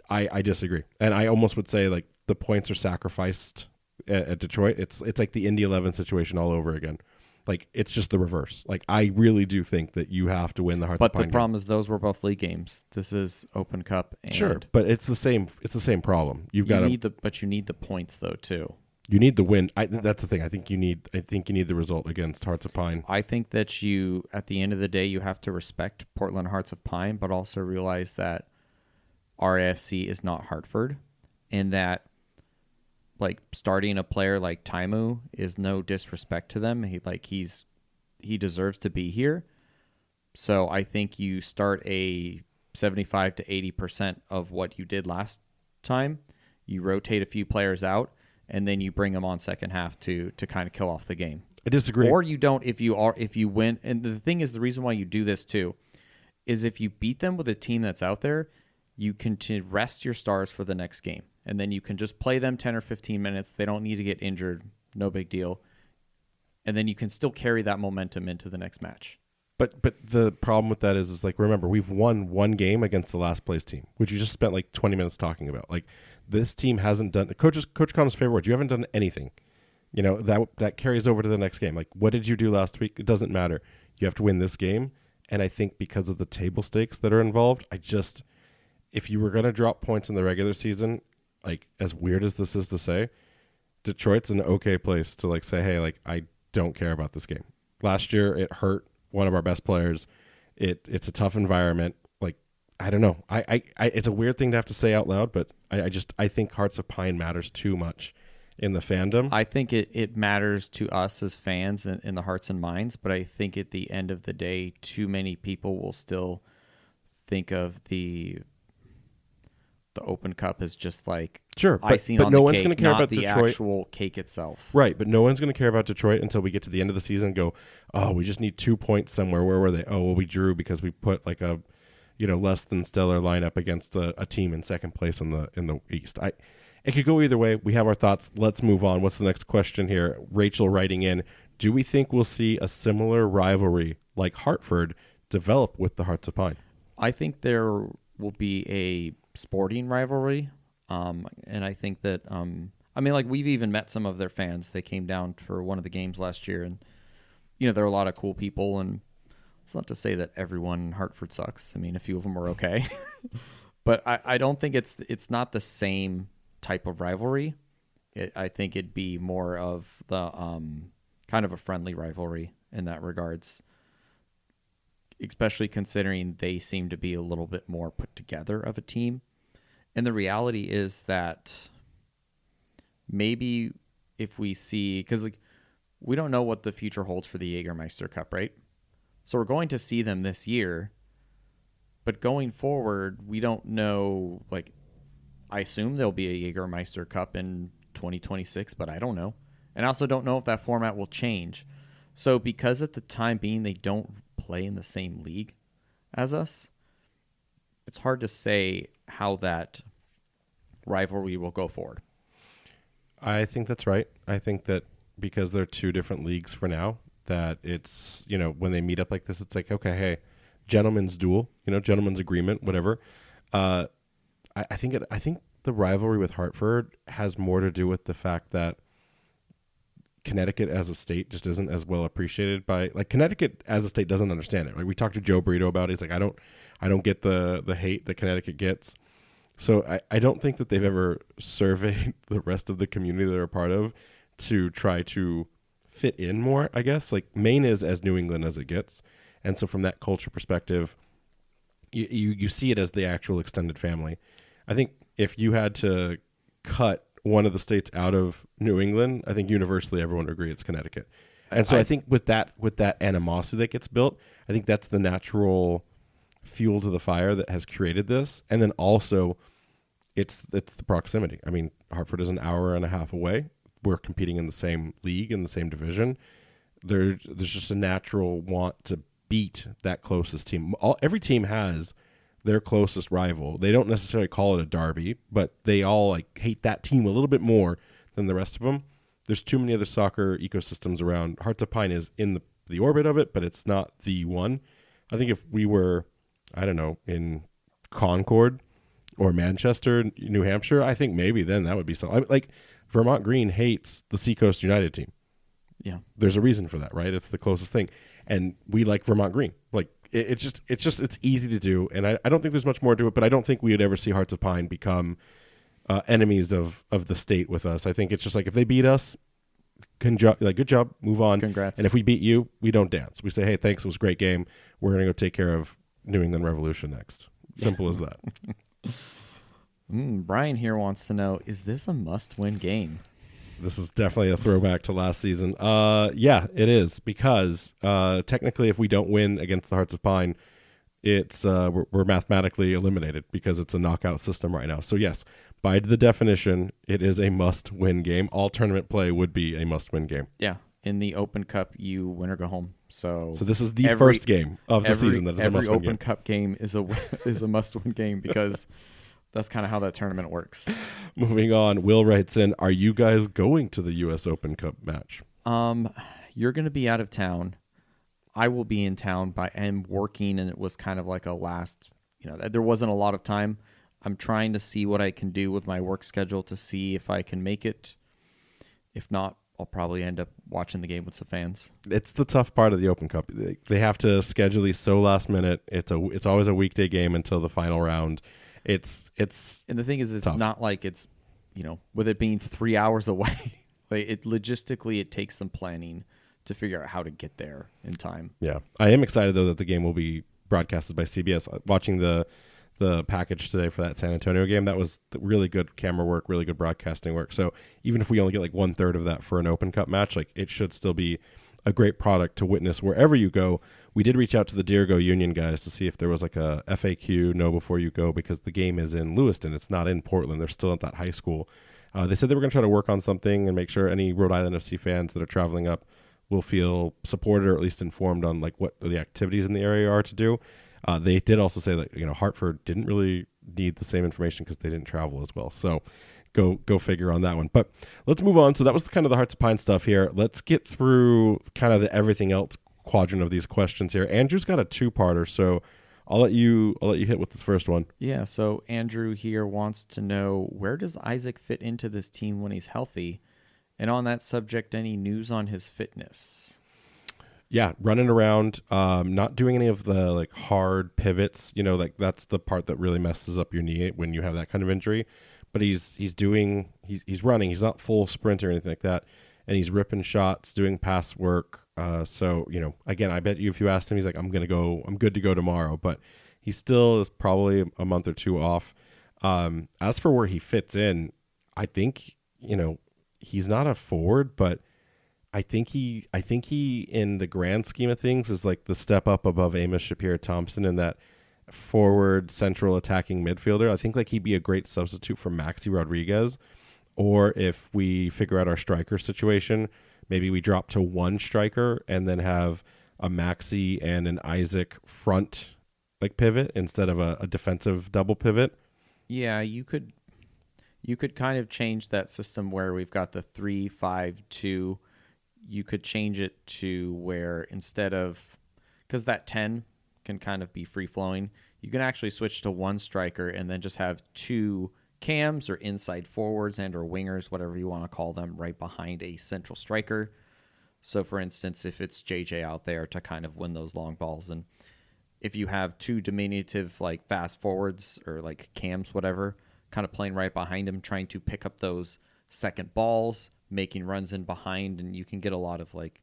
I disagree. And I almost would say, like, the points are sacrificed at Detroit. It's like the Indy 11 situation all over again. Like, it's just the reverse. Like, I really do think that you have to win the Hearts of Pine. But the problem is those were both league games. This is Open Cup. And sure, but it's the same. It's the same problem. But you need the points though too. You need the win. That's the thing. I think you need the result against Hearts of Pine. I think that you, at the end of the day, you have to respect Portland Hearts of Pine, but also realize that RAFC is not Hartford, and that like starting a player like Taimu is no disrespect to them. He deserves to be here. So I think you start a 75 to 80% of what you did last time. You rotate a few players out, and then you bring them on second half to kind of kill off the game. I disagree. Or you don't if you win. And the thing is, the reason why you do this too is if you beat them with a team that's out there, you can rest your stars for the next game. And then you can just play them 10 or 15 minutes. They don't need to get injured. No big deal. And then you can still carry that momentum into the next match. But the problem with that is like, remember, we've won one game against the last place team, which you just spent like 20 minutes talking about. Like, this team hasn't done Coach Connor's favorite word. You haven't done anything. You know, that carries over to the next game. Like, what did you do last week? It doesn't matter. You have to win this game. And I think because of the table stakes that are involved, if you were going to drop points in the regular season, like, as weird as this is to say, Detroit's an okay place to like say, hey, like, I don't care about this game. Last year, it hurt one of our best players. It's a tough environment. Like, I don't know. It's a weird thing to have to say out loud, but I think Hearts of Pine matters too much in the fandom. I think it matters to us as fans in the hearts and minds, but I think at the end of the day, too many people will still think of the Open Cup as just like icing on no the one's cake, going to care not about the Detroit. actual cake itself. Right, but no one's going to care about Detroit until we get to the end of the season and go, oh, we just need 2 points somewhere. Where were they? Oh, well, we drew because we put like a less than stellar lineup against a team in second place in the East. It could go either way. We have our thoughts. Let's move on. What's the next question here? Rachel writing in, do we think we'll see a similar rivalry like Hartford develop with the Hearts of Pine? I think there will be a sporting rivalry, and I think that like we've even met some of their fans. They came down for one of the games last year, and there are a lot of cool people, and it's not to say that everyone in Hartford sucks. I mean, a few of them are okay, but I don't think it's not the same type of rivalry. I think it'd be more of the kind of a friendly rivalry in that regards, especially considering they seem to be a little bit more put together of a team. And the reality is that maybe if we see, because like we don't know what the future holds for the Jägermeister Cup, right? So we're going to see them this year, but going forward, we don't know. Like, I assume there'll be a Jägermeister Cup in 2026, but I don't know. And I also don't know if that format will change. So because at the time being they don't play in the same league as us, it's hard to say how that rivalry will go forward. I think that's right. I think that because they're two different leagues for now, that it's, when they meet up like this, it's like, okay, hey, gentleman's duel, gentleman's agreement, whatever. I think the rivalry with Hartford has more to do with the fact that Connecticut as a state just isn't as well appreciated by, like, Connecticut as a state doesn't understand it. Like, we talked to Joe Burrito about it. He's like, I don't get the hate that Connecticut gets. So I don't think that they've ever surveyed the rest of the community they're a part of to try to fit in more, I guess. Like, Maine is as New England as it gets. And so from that culture perspective, you see it as the actual extended family. I think if you had to cut one of the states out of New England, I think universally everyone would agree it's Connecticut. And so I think with that animosity that gets built, I think that's the natural fuel to the fire that has created this. And then also it's the proximity. I mean, Hartford is an hour and a half away. We're competing in the same league, in the same division. There's just a natural want to beat that closest team. Every team has their closest rival. They don't necessarily call it a derby, but they all like hate that team a little bit more than the rest of them. There's too many other soccer ecosystems around. Hearts of Pine is in the orbit of it, but it's not the one. I think if we were, I don't know, in Concord or Manchester, New Hampshire, I think maybe then that would be something. Like Vermont Green hates the Seacoast United team. Yeah. There's a reason for that, right? It's the closest thing. And we like Vermont Green. Like it's easy to do. And I don't think there's much more to it, but I don't think we would ever see Hearts of Pine become enemies of the state with us. I think it's just like if they beat us, good job, move on. Congrats. And if we beat you, we don't dance. We say, hey, thanks, it was a great game. We're going to go take care of New England Revolution next. Simple as that. Brian here wants to know, is this a must-win game? This is definitely a throwback to last season. Yeah, it is, because technically if we don't win against the Hearts of Pine, it's we're mathematically eliminated because it's a knockout system right now. So yes, by the definition, it is a must-win game. All tournament play would be a must-win game. Yeah. In the Open Cup, you win or go home. So this is the first game of the season that is a must-win game. Every Open Cup game is a must-win game because that's kind of how that tournament works. Moving on, Will writes in, are you guys going to the U.S. Open Cup match? You're going to be out of town. I will be in town. I'm working, and it was kind of like a last, there wasn't a lot of time. I'm trying to see what I can do with my work schedule to see if I can make it. If not, I'll probably end up watching the game with some fans. It's the tough part of the Open Cup. They have to schedule these so last minute. It's always a weekday game until the final round. It's and the thing is, it's tough. not like it's with it being 3 hours away. Like logistically, it takes some planning to figure out how to get there in time. Yeah, I am excited though that the game will be broadcasted by CBS. Watching the package today for that San Antonio game, that was really good camera work, really good broadcasting work. So even if we only get like 1/3 of that for an Open Cup match, like it should still be a great product to witness wherever you go. We did reach out to the Deergo Union guys to see if there was like a FAQ, know before you go, because the game is in Lewiston. It's not in Portland. They're still at that high school. They said they were going to try to work on something and make sure any Rhode Island FC fans that are traveling up will feel supported or at least informed on like what the activities in the area are to do. They did also say that Hartford didn't really need the same information because they didn't travel as well. So go figure on that one. But let's move on. So that was kind of the Hearts of Pine stuff here. Let's get through kind of the everything else quadrant of these questions here. Andrew's got a two-parter, so I'll let you hit with this first one. Yeah. So Andrew here wants to know, where does Isaac fit into this team when he's healthy? And on that subject, any news on his fitness? Yeah, running around, not doing any of the like hard pivots. Like that's the part that really messes up your knee when you have that kind of injury. But he's running. He's not full sprint or anything like that, and he's ripping shots, doing pass work. So again, I bet you if you asked him, he's like, I'm good to go tomorrow. But he still is probably a month or two off. As for where he fits in, I think he's not a forward, but I think he in the grand scheme of things is like the step up above Amos Shapiro-Thompson in that forward central attacking midfielder. I think like he'd be a great substitute for Maxi Rodriguez, or if we figure out our striker situation, maybe we drop to one striker and then have a Maxi and an Isaac front like pivot instead of a defensive double pivot. Yeah, you could kind of change that system where we've got the 3-5-2. You could change it to where instead of, because that 10 can kind of be free flowing, you can actually switch to one striker and then just have two cams or inside forwards and or wingers, whatever you want to call them, right behind a central striker. So for instance, if it's JJ out there to kind of win those long balls, and if you have two diminutive like fast forwards or like cams, whatever, kind of playing right behind him, trying to pick up those second balls, making runs in behind, and you can get a lot of like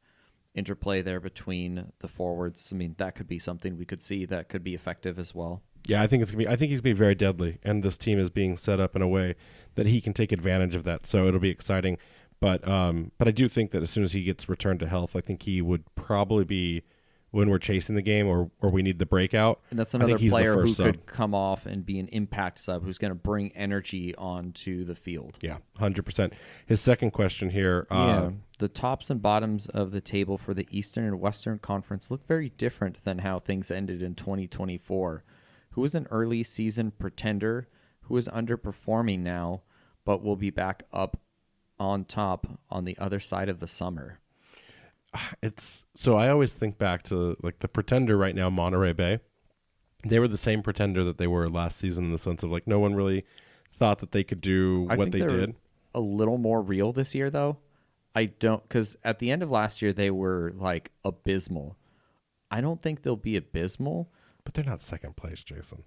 interplay there between the forwards. I mean, that could be something we could see that could be effective as well. Yeah, I think it's gonna be. I think he's gonna be very deadly, and this team is being set up in a way that he can take advantage of that. So it'll be exciting. But I do think that as soon as he gets returned to health, I think he would probably be when we're chasing the game or we need the breakout. And that's I another think he's the player who first sub. could come off and be an impact sub who's going to bring energy onto the field. Yeah, 100%. His second question here. The tops and bottoms of the table for the Eastern and Western Conference look very different than how things ended in 2024. Who is an early season pretender who is underperforming now but will be back up on top on the other side of the summer? It's so I always think back to like the pretender right now, Monterey Bay. They were the same pretender that they were last season in the sense of like no one really thought that they could do what they did. A little more real this year though. I don't, because at the end of last year they were like abysmal. I don't think they'll be abysmal, But they're not second place, Jason.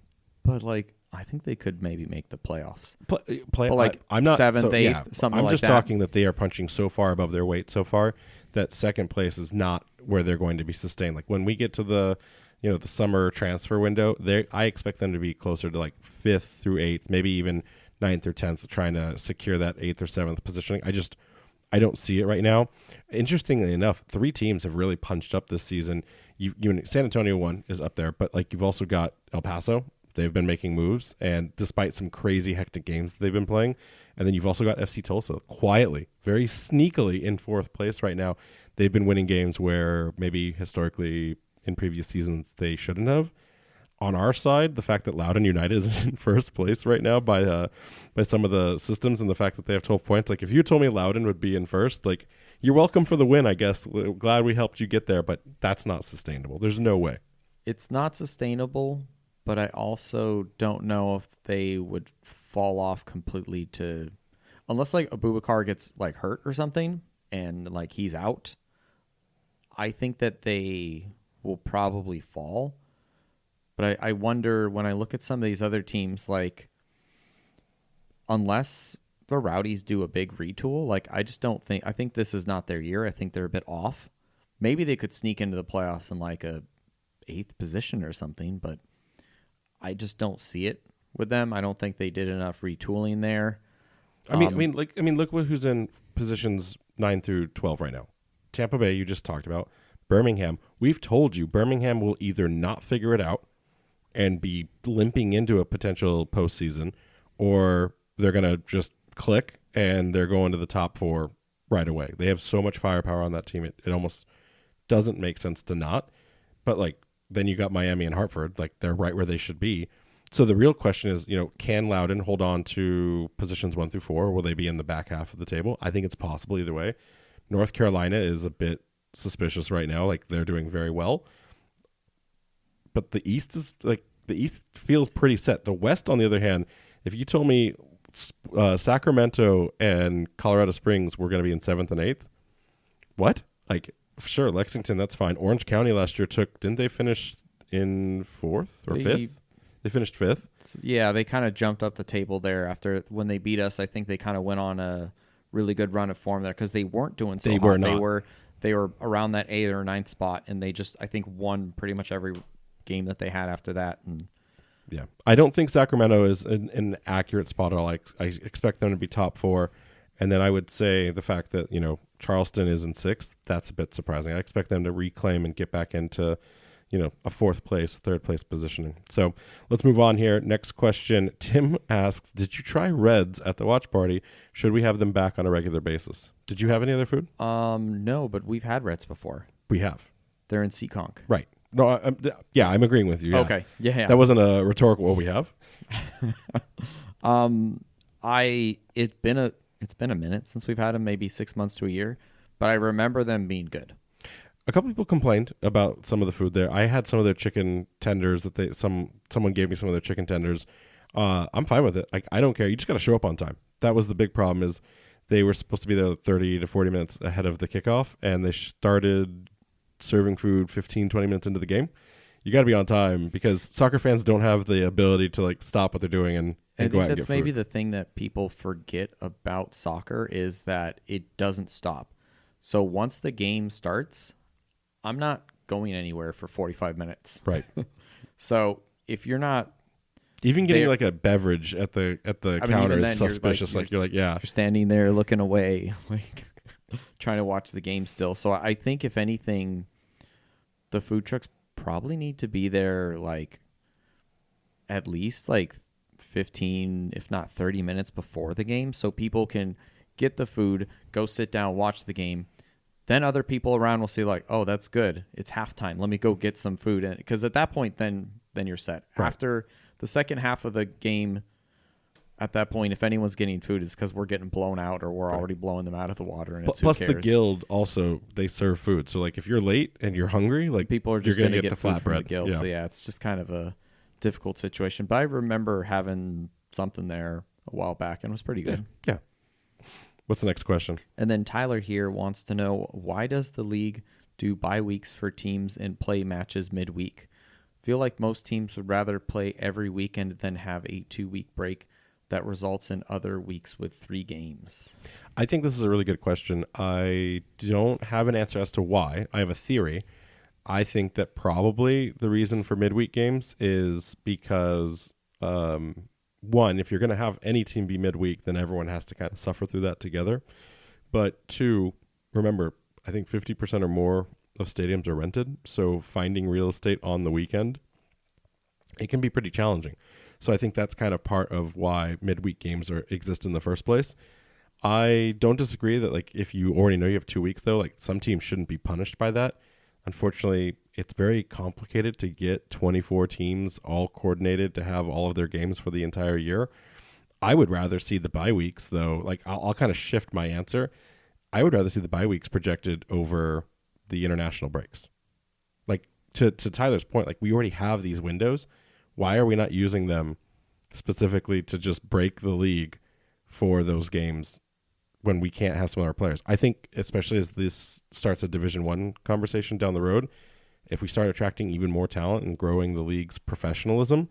but like I think they could maybe make the playoffs. Play But like I'm not 7th, so, 8th, yeah, something I'm like just that. talking that they are punching so far above their weight so far that second place is not where they're going to be sustained. Like when we get to the the summer transfer window, I expect them to be closer to like 5th through 8th, maybe even 9th or 10th, trying to secure that 8th or 7th positioning. I don't see it right now. Interestingly enough, 3 teams have really punched up this season. San Antonio one is up there, but like you've also got El Paso. They've been making moves, and despite some crazy hectic games that they've been playing, and then you've also got FC Tulsa quietly, very sneakily in 4th place right now. They've been winning games where maybe historically in previous seasons they shouldn't have. On our side, the fact that Loudoun United is in 1st place right now by some of the systems, and the fact that they have 12 points, like if you told me Loudoun would be in 1st, like you're welcome for the win, I guess. We're glad we helped you get there, but that's not sustainable. There's no way. It's not sustainable, but I also don't know if they would fall off completely to, unless like Abubakar gets like hurt or something and like he's out. I think that they will probably fall. But I wonder when I look at some of these other teams, like unless the Rowdies do a big retool, like I just don't think, I think this is not their year. I think they're a bit off. Maybe they could sneak into the playoffs in like a 8th position or something, but I just don't see it with them. I don't think they did enough retooling there. I mean, look who's in positions 9 through 12 right now. Tampa Bay, you just talked about. Birmingham. We've told you Birmingham will either not figure it out and be limping into a potential postseason, or they're going to just click and they're going to the top 4 right away. They have so much firepower on that team. It almost doesn't make sense to not. But like then you got Miami and Hartford, like they're right where they should be. So the real question is, can Loudoun hold on to positions 1 through 4? Or will they be in the back half of the table? I think it's possible either way. North Carolina is a bit suspicious right now. Like they're doing very well. But the East feels pretty set. The West, on the other hand, if you told me Sacramento and Colorado Springs were going to be in 7th and 8th, what? Like, sure, Lexington, that's fine. Orange County last year didn't they finish in 4th or 5th? They finished 5th. Yeah, they kind of jumped up the table there after when they beat us. I think they kind of went on a really good run of form there because they weren't doing so hot. They were around that 8th or 9th spot, and they just, I think, won pretty much every game that they had after that. And yeah, I don't think Sacramento is an accurate spot at all. I expect them to be top 4, and then I would say the fact that Charleston is in 6th, that's a bit surprising. I expect them to reclaim and get back into a 4th place, 3rd place positioning. So let's move on here. Next question. Tim asks, did you try Reds at the watch party? Should we have them back on a regular basis? Did you have any other food? No, but we've had Reds before. We have. They're in Seekonk. Right. No, I'm agreeing with you. Yeah. Okay. Yeah. That wasn't a rhetorical what we have. It's been a minute since we've had them, maybe 6 months to a year, but I remember them being good. A couple people complained about some of the food there. I had some of their chicken tenders that someone gave me some of their chicken tenders. I'm fine with it. I don't care. You just got to show up on time. That was the big problem is they were supposed to be there 30 to 40 minutes ahead of the kickoff, and they started serving food 15, 20 minutes into the game. You got to be on time because soccer fans don't have the ability to like stop what they're doing and go out and get food. That's maybe the thing that people forget about soccer is that it doesn't stop. So once the game starts, I'm not going anywhere for 45 minutes. Right. So if you're not Even getting there- like a beverage at the counter even is then, suspicious. You're like, yeah. you're standing there looking away, like trying to watch the game still. So I think if anything, the food trucks probably need to be there like at least like 15, if not 30 minutes before the game, so people can get the food, go sit down, watch the game. Then other people around will see like, oh, that's good. It's halftime. Let me go get some food. Because at that point, then you're set. Right. After the second half of the game, at that point, if anyone's getting food, it's because we're getting blown out or we're already blowing them out of the water. And it's, Plus, who the cares? guild also, they serve food. So, like, if you're late and you're hungry, like, People are you're just going going to to get get the food from the flatbread. guild. So yeah, it's just kind of a difficult situation. But I remember having something there a while back and it was pretty good. Yeah. What's the next question? And then Tyler here wants to know, why does the league do bye weeks for teams and play matches midweek? Feel like most teams would rather play every weekend than have a 2-week break that results in other weeks with 3 games. I think this is a really good question. I don't have an answer as to why. I have a theory. I think that probably the reason for midweek games is because, one, if you're going to have any team be midweek, then everyone has to kind of suffer through that together. But two, remember, I think 50% or more of stadiums are rented. So finding real estate on the weekend, it can be pretty challenging. So I think that's kind of part of why midweek games exist in the first place. I don't disagree that, like, if you already know you have 2 weeks, though, like, some teams shouldn't be punished by that. Unfortunately, it's very complicated to get 24 teams all coordinated to have all of their games for the entire year. I would rather see the bye weeks, though. Like, I'll kind of shift my answer. I would rather see the bye weeks projected over the international breaks. Like, to Tyler's point, like, we already have these windows. Why are we not using them specifically to just break the league for those games when we can't have some of our players? I think, especially as this starts a Division I conversation down the road, if we start attracting even more talent and growing the league's professionalism,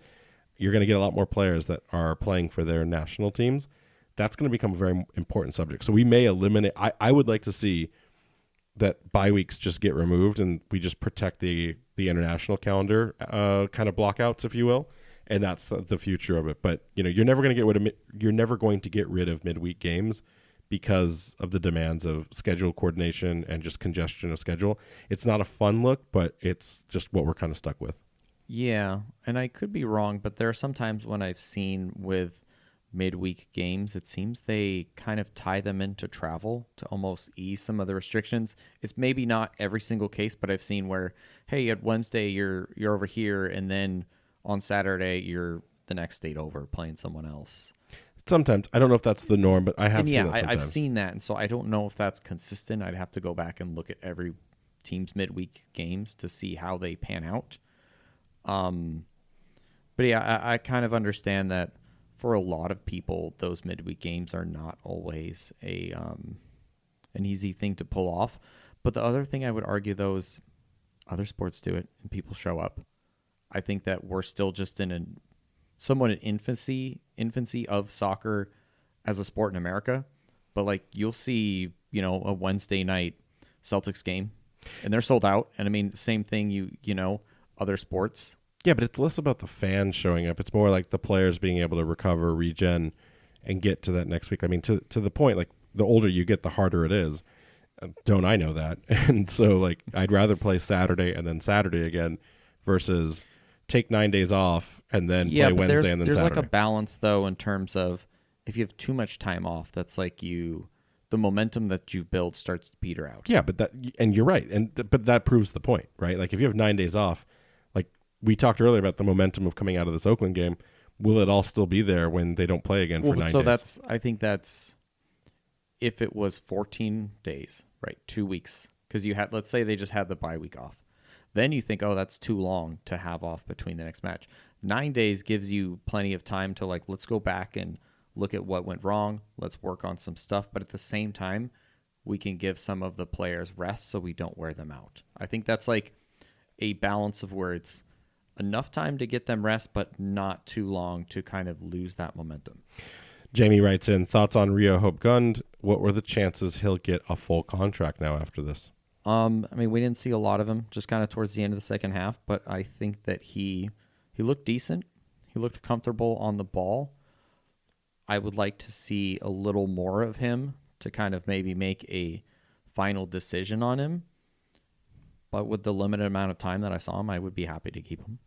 you're going to get a lot more players that are playing for their national teams. That's going to become a very important subject. So we may eliminate. I would like to see that bye weeks just get removed and we just protect the international calendar kind of blockouts, if you will, and that's the future of it. But you're never going to get rid of midweek games because of the demands of schedule coordination and just congestion of schedule. It's not a fun look, but it's just what we're kind of stuck with. Yeah, and I could be wrong, but there are some times when I've seen with midweek games, it seems they kind of tie them into travel to almost ease some of the restrictions. It's maybe not every single case, but I've seen where, hey, at Wednesday you're over here, and then on Saturday you're the next state over playing someone else. Sometimes. I don't know if that's the norm, but I have And seen that sometimes. I've seen that, and so I don't know if that's consistent. I'd have to go back and look at every team's midweek games to see how they pan out. But yeah, I kind of understand that for a lot of people, those midweek games are not always an easy thing to pull off. But the other thing I would argue, though, is other sports do it and people show up. I think that we're still just in somewhat an infancy of soccer as a sport in America. But like you'll see, a Wednesday night Celtics game, and they're sold out. And I mean, same thing. Other sports. Yeah, but it's less about the fans showing up. It's more like the players being able to recover, regen, and get to that next week. I mean, to the point, like, the older you get, the harder it is. Don't I know that? And so, like, I'd rather play Saturday and then Saturday again versus take 9 days off and then play Wednesday and then there's Saturday. Like a balance, though, in terms of if you have too much time off, that's like the momentum that you've built starts to peter out. Yeah, and you're right. But that proves the point, right? Like, if you have 9 days off, we talked earlier about the momentum of coming out of this Oakland game. Will it all still be there when they don't play again for 9 days? I think that's if it was 14 days, right? 2 weeks. Because let's say they just had the bye week off. Then you think, oh, that's too long to have off between the next match. 9 days gives you plenty of time to let's go back and look at what went wrong. Let's work on some stuff. But at the same time, we can give some of the players rest so we don't wear them out. I think that's like a balance of where it's enough time to get them rest, but not too long to kind of lose that momentum. Jamie writes in, thoughts on Rio Hope Gund. What were the chances he'll get a full contract now after this? I mean, we didn't see a lot of him, just kind of towards the end of the second half, but I think that he looked decent. He looked comfortable on the ball. I would like to see a little more of him to kind of maybe make a final decision on him. But with the limited amount of time that I saw him, I would be happy to keep him.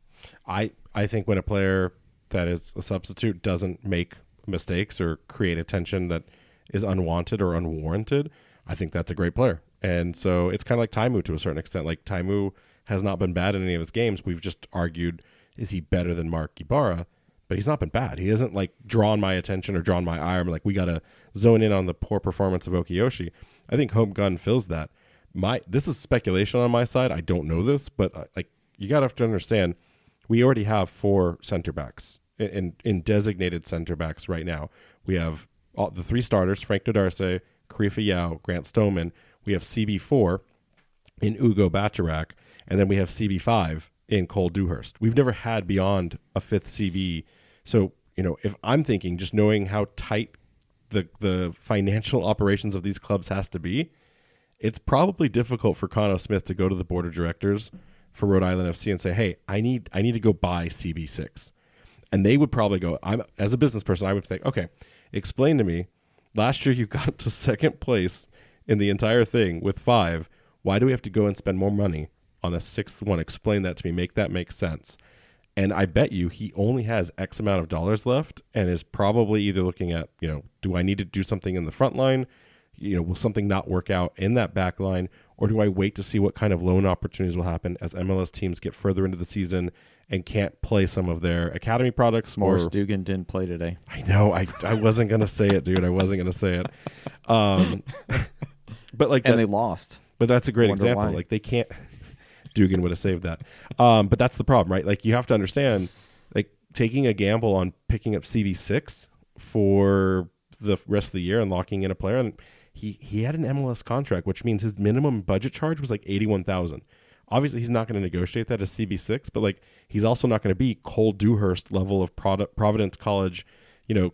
I think when a player that is a substitute doesn't make mistakes or create attention that is unwanted or unwarranted, I think that's a great player. And so it's kind of like Taimu to a certain extent. Like Taimu has not been bad in any of his games. We've just argued, is he better than Mark Ibarra? But he's not been bad. He hasn't like drawn my attention or drawn my eye. I'm like, we got to zone in on the poor performance of Okiyoshi. I think Home Gun fills that. This is speculation on my side. I don't know this, but like you got to have to understand, we already have 4 center backs in designated center backs right now. We have the 3 starters, Frank Nodarse, Karifa Yao, Grant Stoneman. We have CB4 in Ugo Bacharach, and then we have CB5 in Cole Dewhurst. We've never had beyond a 5th CB. So, if I'm thinking, just knowing how tight the financial operations of these clubs has to be, it's probably difficult for Conno Smith to go to the board of directors for Rhode Island FC and say, hey, I need to go buy CB6. And they would probably go, as a business person, I would think, okay, explain to me, last year you got to 2nd place in the entire thing with 5. Why do we have to go and spend more money on a 6th one? Explain that to me. Make that make sense. And I bet you he only has X amount of dollars left and is probably either looking at, do I need to do something in the front line? Will something not work out in that back line? Or do I wait to see what kind of loan opportunities will happen as MLS teams get further into the season and can't play some of their academy products? Morris Dugan didn't play today. I know. I wasn't going to say it, dude. I wasn't going to say it. But like, and they lost. But that's a great example. Why. Like they can't. Dugan would have saved that. But that's the problem, right? Like you have to understand, like taking a gamble on picking up CB6 for the rest of the year and locking in a player. And he had an MLS contract, which means his minimum budget charge was like $81,000. Obviously, he's not going to negotiate that as CB6, but like he's also not going to be Cole Dewhurst level of Providence College,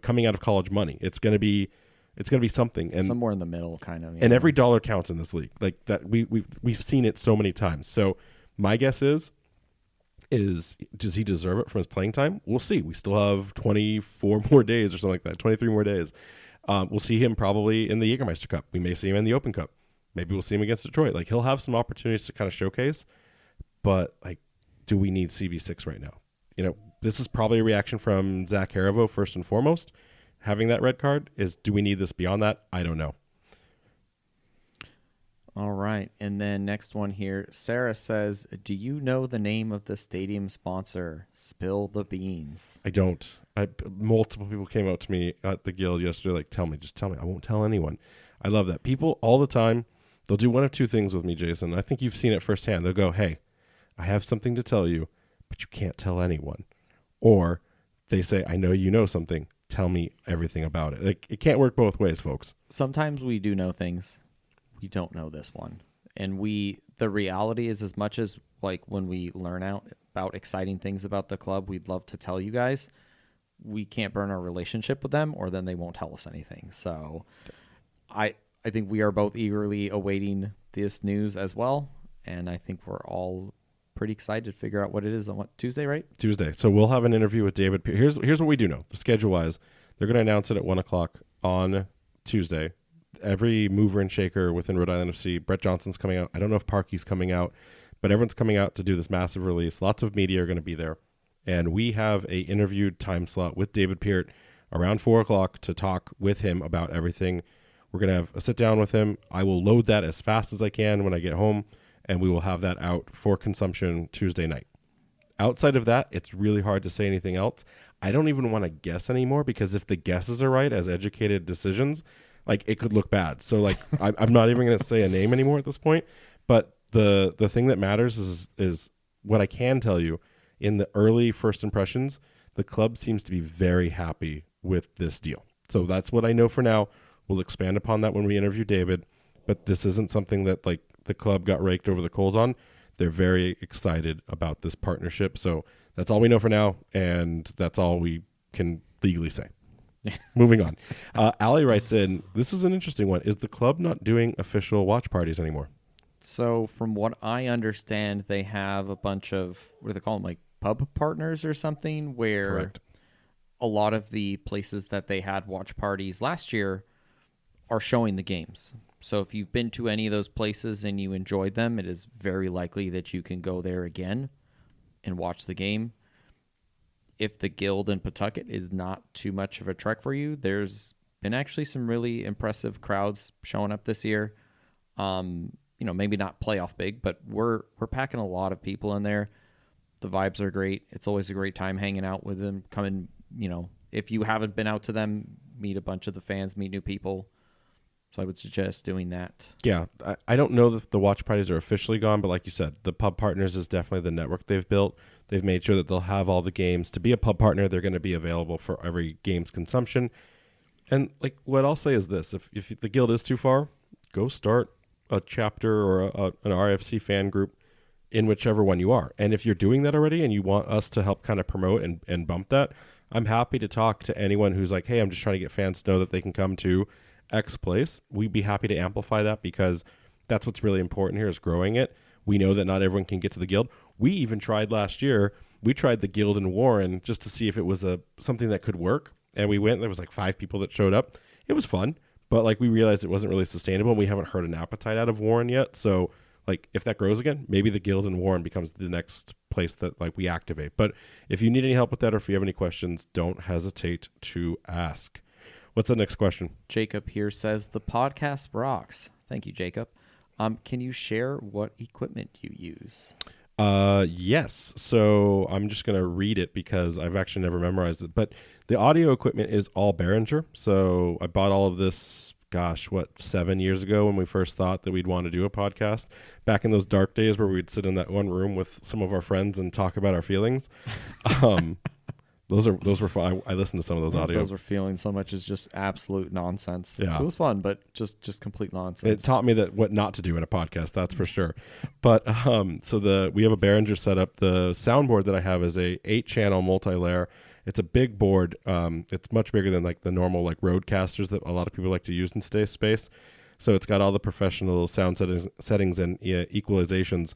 coming out of college money. It's going to be something, and somewhere in the middle, kind of. And every dollar counts in this league. Like that, we've seen it so many times. So my guess is does he deserve it from his playing time? We'll see. We still have 24 more days or something like that, 23 more days. We'll see him probably in the Jägermeister Cup. We may see him in the Open Cup. Maybe we'll see him against Detroit. Like he'll have some opportunities to kind of showcase, but like, do we need CB6 right now? This is probably a reaction from Zach Harivo first and foremost. Having that red card do we need this beyond that? I don't know. All right. And then next one here, Sarah says, do you know the name of the stadium sponsor? Spill the beans. I don't. Multiple people came out to me at the Guild yesterday, like, just tell me. I won't tell anyone. I love that. People all the time, they'll do one of 2 things with me, Jason. I think you've seen it firsthand. They'll go, hey, I have something to tell you, but you can't tell anyone. Or they say, I know you know something. Tell me everything about it. Like, it can't work both ways, folks. Sometimes we do know things. We don't know this one. And the reality is, as much as like when we learn out about exciting things about the club, we'd love to tell you guys, we can't burn our relationship with them, or then they won't tell us anything. So I think we are both eagerly awaiting this news as well. And I think we're all pretty excited to figure out what it is on Tuesday, right? Tuesday. So we'll have an interview with David. Here's what we do know. The schedule-wise, they're going to announce it at 1 o'clock on Tuesday. Every mover and shaker within Rhode Island FC, Brett Johnson's coming out. I don't know if Parkey's coming out, but everyone's coming out to do this massive release. Lots of media are going to be there. And we have a interviewed time slot with David Peart around 4 o'clock to talk with him about everything. We're going to have a sit down with him. I will load that as fast as I can when I get home, and we will have that out for consumption Tuesday night. Outside of that, it's really hard to say anything else. I don't even want to guess anymore, because if the guesses are right as educated decisions, like it could look bad. So like I'm not even going to say a name anymore at this point. But the thing that matters is what I can tell you. In the early first impressions, the club seems to be very happy with this deal. So that's what I know for now. We'll expand upon that when we interview David. But this isn't something that like the club got raked over the coals on. They're very excited about this partnership. So that's all we know for now, and that's all we can legally say. Moving on. Allie writes in, this is an interesting one. Is the club not doing official watch parties anymore? So from what I understand, they have a bunch of, what do they call them, like pub partners or something, where Correct. a lot of the places that they had watch parties last year are showing the games. So if you've been to any of those places and you enjoyed them, it is very likely that you can go there again and watch the game. If the Guild in Pawtucket is not too much of a trek for you, there's been actually some really impressive crowds showing up this year. Maybe not playoff big, but we're packing a lot of people in there. The vibes are great. It's always a great time hanging out with them. Come in, if you haven't been out to them, meet a bunch of the fans, meet new people. So I would suggest doing that. Yeah, I don't know that the watch parties are officially gone, but like you said, the Pub Partners is definitely the network they've built. They've made sure that they'll have all the games. To be a pub partner, they're going to be available for every game's consumption. And like what I'll say is this: if the Guild is too far, go start a chapter or an RFC fan group in whichever one you are. And if you're doing that already and you want us to help kind of promote and bump that, I'm happy to talk to anyone who's like, hey, I'm just trying to get fans to know that they can come to X place. We'd be happy to amplify that because that's what's really important here is growing it. We know that not everyone can get to the Guild. We even tried last year. We tried the Guild in Warren just to see if it was something that could work. And we went, there was like 5 people that showed up. It was fun, but like we realized it wasn't really sustainable and we haven't heard an appetite out of Warren yet. So like if that grows again, maybe the Guild in Warren becomes the next place that like we activate. But if you need any help with that or if you have any questions, don't hesitate to ask. What's the next question? Jacob here says, the podcast rocks. Thank you, Jacob. Can you share what equipment you use? Yes. So I'm just going to read it because I've actually never memorized it. But the audio equipment is all Behringer. So I bought all of this, 7 years ago when we first thought that we'd want to do a podcast. Back in those dark days where we'd sit in that one room with some of our friends and talk about our feelings. Those were fun. I listened to some of those audio. Those were feeling so much is just absolute nonsense. Yeah. It was fun, but just complete nonsense. It taught me that what not to do in a podcast, that's for sure. But we have a Behringer setup. The soundboard that I have is a 8-channel multi-layer. It's a big board. It's much bigger than like the normal like Roadcasters that a lot of people like to use in today's space. So it's got all the professional sound settings and equalizations.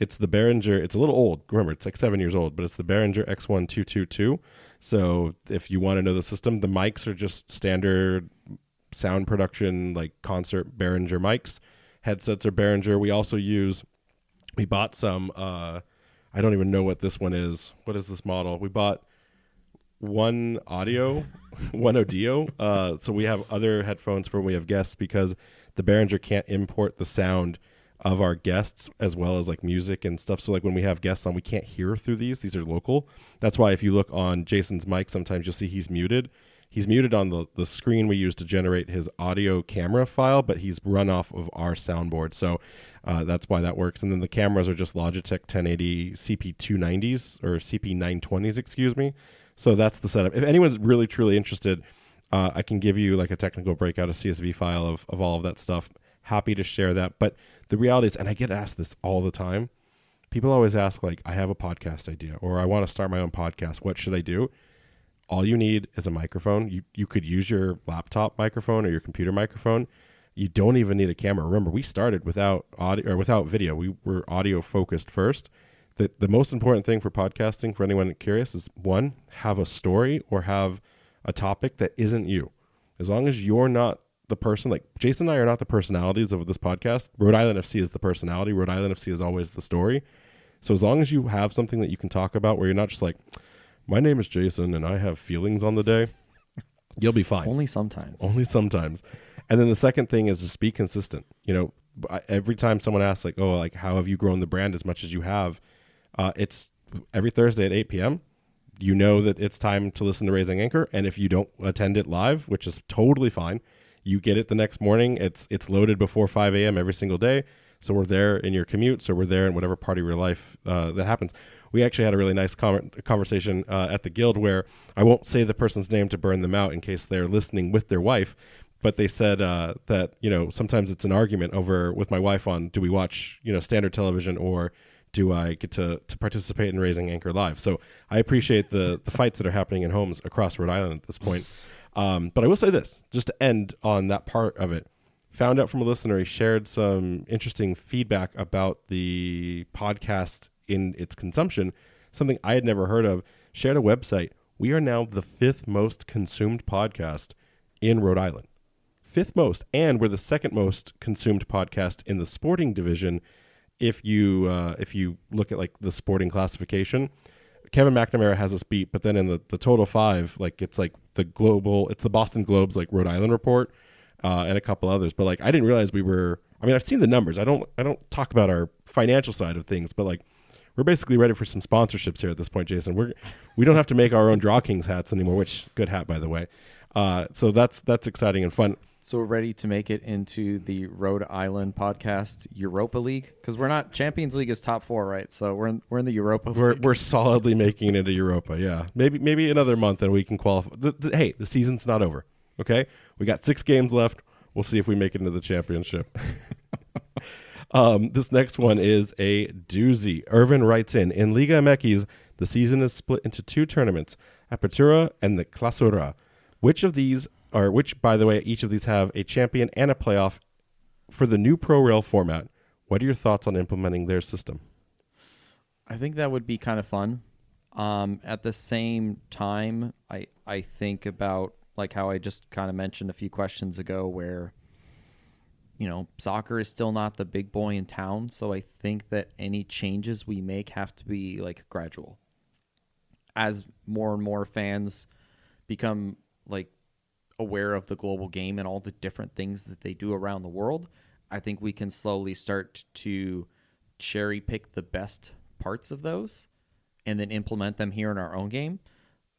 It's the Behringer. It's a little old. Remember, it's like 7 years old, but it's the Behringer X1222. So if you want to know the system, the mics are just standard sound production, like concert Behringer mics. Headsets are Behringer. We bought some, I don't even know what this one is. What is this model? We bought one audio. So we have other headphones for when we have guests because the Behringer can't import the sound of our guests as well as like music and stuff. So like when we have guests on, we can't hear through these. These are local. That's why if you look on Jason's mic, sometimes you'll see he's muted. He's muted on the screen we use to generate his audio camera file, but he's run off of our soundboard. So that's why that works. And then the cameras are just Logitech 1080 CP290s or CP920s, excuse me. So that's the setup. If anyone's really, truly interested, I can give you like a technical breakout, a CSV file of all of that stuff. Happy to share that. But the reality is, and I get asked this all the time, people always ask like, I have a podcast idea or I want to start my own podcast. What should I do? All you need is a microphone. You could use your laptop microphone or your computer microphone. You don't even need a camera. Remember, we started without audio or without video. We were audio focused first. The most important thing for podcasting, for anyone curious, is one, have a story or have a topic that isn't you. As long as you're not the person, like Jason and I are not the personalities of this podcast. Rhode Island FC is the personality. Rhode Island FC is always the story. So as long as you have something that you can talk about where you're not just like, my name is Jason and I have feelings on the day, you'll be fine. Only sometimes. And then the second thing is just be consistent. Every time someone asks like, oh, like how have you grown the brand as much as you have? It's every Thursday at 8 p.m. You know that it's time to listen to Raising Anchor. And if you don't attend it live, which is totally fine, you get it the next morning. It's loaded before 5 a.m. every single day. So we're there in your commute. So we're there in whatever part of your life that happens. We actually had a really nice conversation at the Guild where I won't say the person's name to burn them out in case they're listening with their wife. But they said that, sometimes it's an argument over with my wife on, do we watch, standard television or do I get to participate in Raising Anchor Live? So I appreciate the fights that are happening in homes across Rhode Island at this point. But I will say this, just to end on that part of it. found out from a listener. He shared some interesting feedback about the podcast in its consumption, something I had never heard of. Shared a website. We are now the 5th most consumed podcast in Rhode Island. 5th most, and we're the 2nd most consumed podcast in the sporting division. If you look at like the sporting classification, Kevin McNamara has us beat, but then in the total 5, like it's like the Boston Globe's like Rhode Island report, and a couple others. But like I didn't realize we were. I mean, I've seen the numbers. I don't talk about our financial side of things, but like we're basically ready for some sponsorships here at this point, Jason. We don't have to make our own Draw Kings hats anymore, which good hat by the way. So that's exciting and fun. So we're ready to make it into the Rhode Island podcast Europa League, because we're not Champions League is top 4, right? So we're in the Europa League. We're solidly making it into Europa. Yeah, maybe another month and we can qualify. Hey, the season's not over. Okay, we got 6 games left. We'll see if we make it into the championship. This next one is a doozy. Irvin writes in Liga MX, the season is split into 2 tournaments, Apertura and the Clausura. Which, by the way, each of these have a champion and a playoff for the new Pro Rail format. What are your thoughts on implementing their system? I think that would be kind of fun. At the same time, I think about like how I just kind of mentioned a few questions ago where, soccer is still not the big boy in town. So I think that any changes we make have to be like gradual. As more and more fans become like aware of the global game and all the different things that they do around the world, I think we can slowly start to cherry pick the best parts of those and then implement them here in our own game.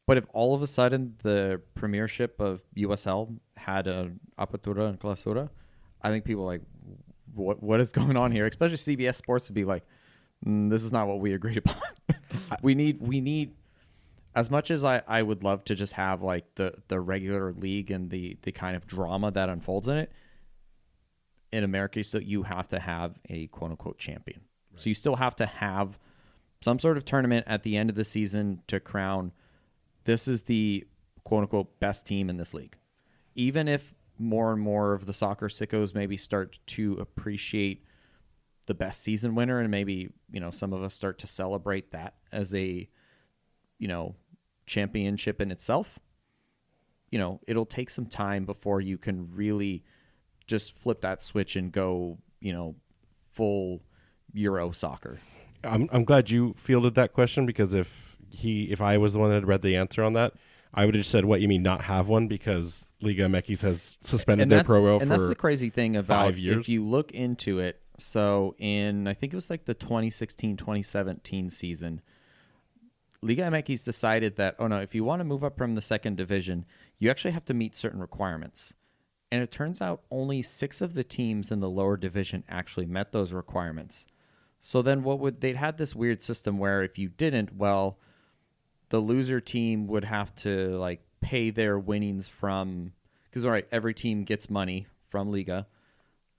But if all of a sudden the premiership of USL had an Apertura and Clausura, I think people are like, what is going on here? Especially CBS Sports would be like, this is not what we agreed upon. we need as much as I would love to just have like the regular league and the kind of drama that unfolds in it, in America, so you have to have a quote unquote champion. Right. So you still have to have some sort of tournament at the end of the season to crown this is the quote unquote best team in this league. Even if more and more of the soccer sickos maybe start to appreciate the best season winner, and maybe, some of us start to celebrate that as a, championship in itself, it'll take some time before you can really just flip that switch and go, full Euro soccer. I'm glad you fielded that question, because if I was the one that had read the answer on that, I would have said, what, you mean not have one? Because Liga MX has suspended their Pro Rail for 5 years. And that's the crazy thing about if you look into it. So I think it was like the 2016-2017 season, Liga MX decided that, if you want to move up from the 2nd division, you actually have to meet certain requirements. And it turns out only 6 of the teams in the lower division actually met those requirements. So then they'd had this weird system where if you didn't, well, the loser team would have to like pay their winnings from, because every team gets money from Liga.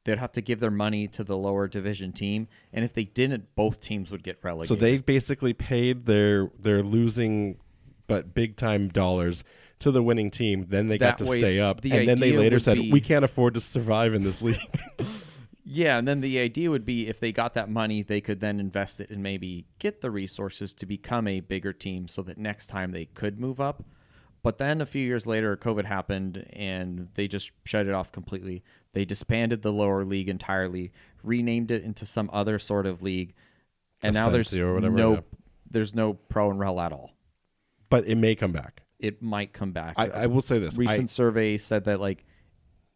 They'd have to give their money to the lower division team, and if they didn't, both teams would get relegated. So they basically paid their losing but big time dollars to the winning team. Then they got to stay up, and then they later said, "We can't afford to survive in this league." Yeah, and then the idea would be if they got that money, they could then invest it and maybe get the resources to become a bigger team, so that next time they could move up. But then a few years later, COVID happened, and they just shut it off completely. They disbanded the lower league entirely, renamed it into some other sort of league, and now there's no Pro and Rel at all. But it may come back. It might come back. I will say this. Recent survey said that like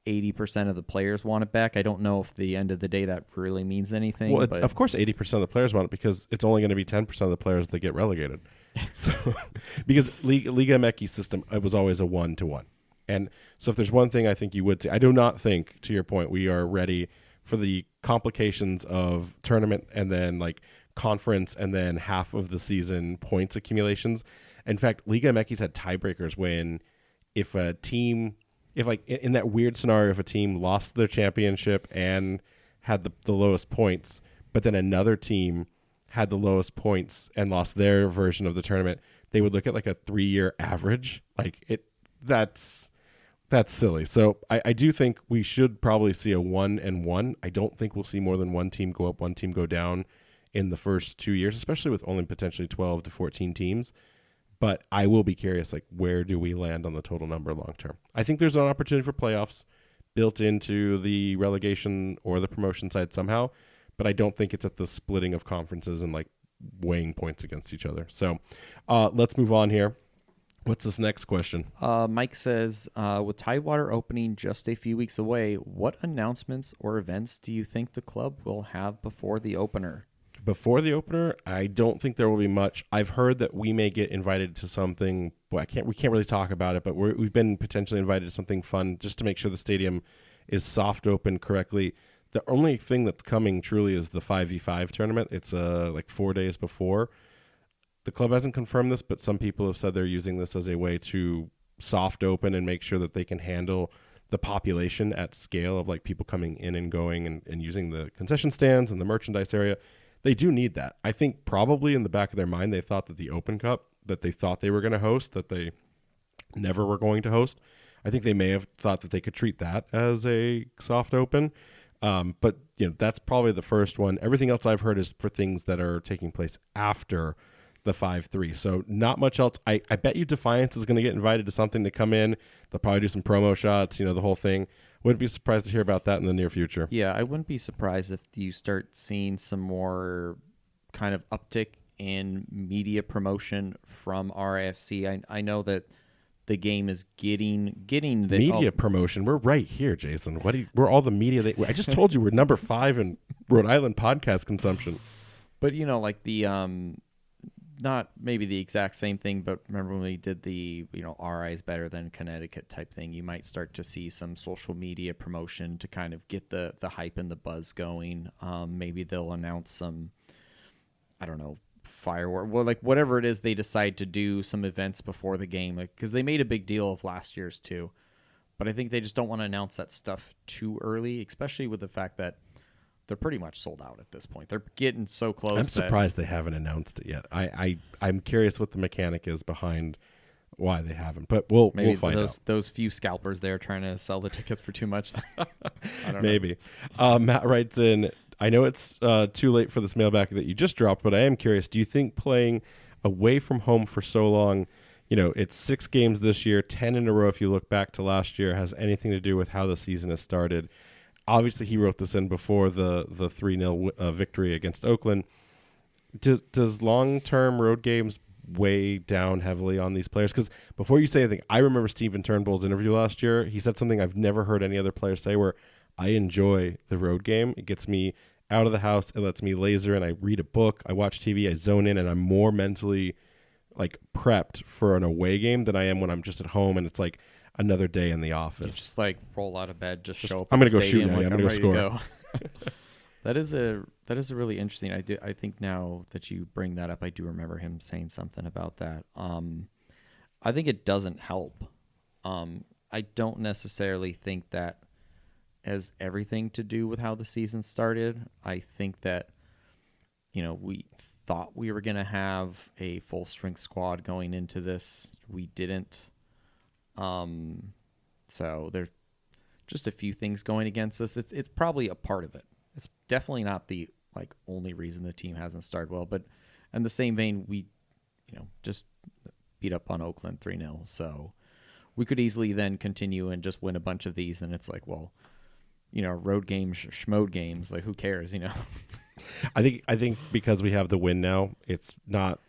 80% of the players want it back. I don't know if at the end of the day that really means anything. Well, of course 80% of the players want it, because it's only going to be 10% of the players that get relegated. So, because Liga MX system, it was always a 1-to-1. And so if there's one thing I think you would say, I do not think, to your point, we are ready for the complications of tournament and then like conference and then half of the season points accumulations. In fact, Liga MX had tiebreakers when if like in that weird scenario, if a team lost their championship and had the lowest points, but then another team had the lowest points and lost their version of the tournament, they would look at like a 3-year average. Like that's That's silly. So I do think we should probably see a 1-1. I don't think we'll see more than one team go up, one team go down in the first 2 years, especially with only potentially 12 to 14 teams. But I will be curious, like, where do we land on the total number long term? I think there's an opportunity for playoffs built into the relegation or the promotion side somehow, but I don't think it's at the splitting of conferences and like weighing points against each other. So let's move on here. What's this next question? Mike says, with Tidewater opening just a few weeks away, what announcements or events do you think the club will have before the opener? Before the opener, I don't think there will be much. I've heard that we may get invited to something. Well, we can't really talk about it, but we've been potentially invited to something fun just to make sure the stadium is soft open correctly. The only thing that's coming truly is the 5v5 tournament. It's like 4 days before. The club hasn't confirmed this, but some people have said they're using this as a way to soft open and make sure that they can handle the population at scale of like people coming in and going and using the concession stands and the merchandise area. They do need that. I think probably in the back of their mind, they thought that the Open Cup that they thought they were going to host, that they never were going to host. I think they may have thought that they could treat that as a soft open. But that's probably the first one. Everything else I've heard is for things that are taking place after the 5-3. So not much else. I bet you Defiance is going to get invited to something to come in. They'll probably do some promo shots, the whole thing. Wouldn't be surprised to hear about that in the near future. Yeah, I wouldn't be surprised if you start seeing some more kind of uptick in media promotion from RAFC. I know that the game is getting the media promotion. We're right here, Jason. We're all the media. I just told you we're number 5 in Rhode Island podcast consumption. But like the not maybe the exact same thing, but remember when we did the RI is better than Connecticut type thing, you might start to see some social media promotion to kind of get the hype and the buzz going. Maybe they'll announce some, I don't know, firework, well, like whatever it is they decide to do, some events before the game, because they made a big deal of last year's too. But I think they just don't want to announce that stuff too early, especially with the fact that they're pretty much sold out at this point. They're getting so close. I'm surprised they haven't announced it yet. I'm curious what the mechanic is behind why they haven't, but we'll find out. Those few scalpers there trying to sell the tickets for too much. I don't Maybe. Matt writes in, I know it's too late for this mailbag that you just dropped, but I am curious. Do you think playing away from home for so long, it's 6 games this year, 10 in a row if you look back to last year, has anything to do with how the season has started? Obviously, he wrote this in before the 3-0 victory against Oakland. Does long-term road games weigh down heavily on these players? Because before you say anything, I remember Steven Turnbull's interview last year. He said something I've never heard any other player say, where I enjoy the road game. It gets me out of the house. It lets me laser, and I read a book. I watch TV. I zone in, and I'm more mentally like prepped for an away game than I am when I'm just at home and it's like another day in the office. You just like roll out of bed, just show up. I'm going to go stadium, shoot now. like, I'm going to go score. Go. That is a really interesting. I think now that you bring that up, I do remember him saying something about that. I think it doesn't help. I don't necessarily think that has everything to do with how the season started. I think that we thought we were going to have a full strength squad going into this. We didn't. So there's just a few things going against us. It's probably a part of it. It's definitely not the only reason the team hasn't started well. But in the same vein, we just beat up on Oakland 3-0. So we could easily then continue and just win a bunch of these. And it's like, well, road games, schmode games. Like, who cares? I think because we have the win now, it's not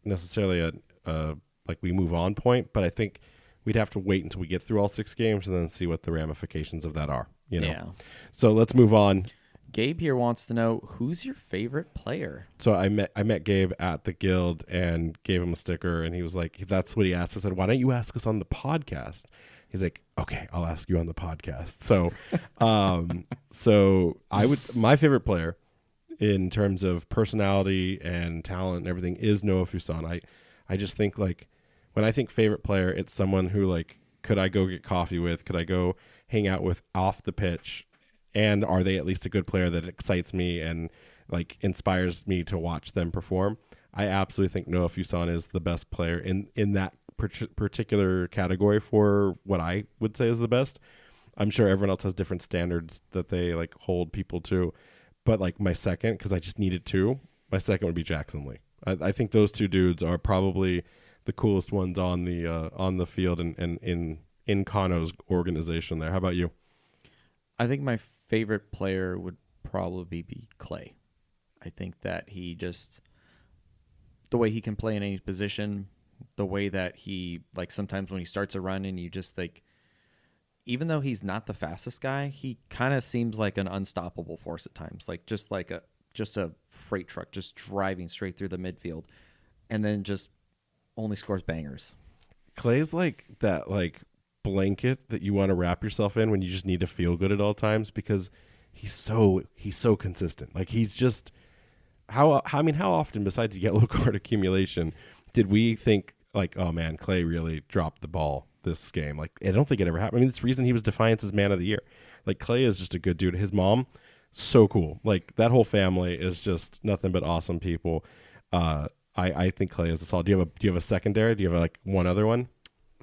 necessarily a we move on point, but I think we'd have to wait until we get through all 6 games and then see what the ramifications of that are. Yeah. So let's move on. Gabe here wants to know, who's your favorite player? So I met Gabe at the Guild and gave him a sticker, and he was like, that's what he asked. I said, why don't you ask us on the podcast? He's like, okay, I'll ask you on the podcast. So, my favorite player in terms of personality and talent and everything is Noah Fuson. I just think when I think favorite player, it's someone who could I go get coffee with? Could I go hang out with off the pitch? And are they at least a good player that excites me and inspires me to watch them perform? I absolutely think Noah Fuson is the best player in that particular category for what I would say is the best. I'm sure everyone else has different standards that they like hold people to, but like my second, because I just needed two, my second would be Jackson Lee. I think those two dudes are probably the coolest ones on the field and in Kano's organization there. How about you? I think my favorite player would probably be Clay. I think that the way he can play in any position, the way that he, like sometimes when he starts a run and you just like, even though he's not the fastest guy, he kind of seems like an unstoppable force at times. Like just a freight truck just driving straight through the midfield and then just only scores bangers. Clay's like that like blanket that you want to wrap yourself in when you just need to feel good at all times because he's so consistent. Like he's just how often besides the yellow card accumulation did we think like, oh man, Clay really dropped the ball this game? Like I don't think it ever happened. I mean, it's the reason he was Defiance's man of the year. Like Clay is just a good dude. His mom, so cool. Like that whole family is just nothing but awesome people. I think Clay is a solid. Do you have a secondary? Do you have like one other one?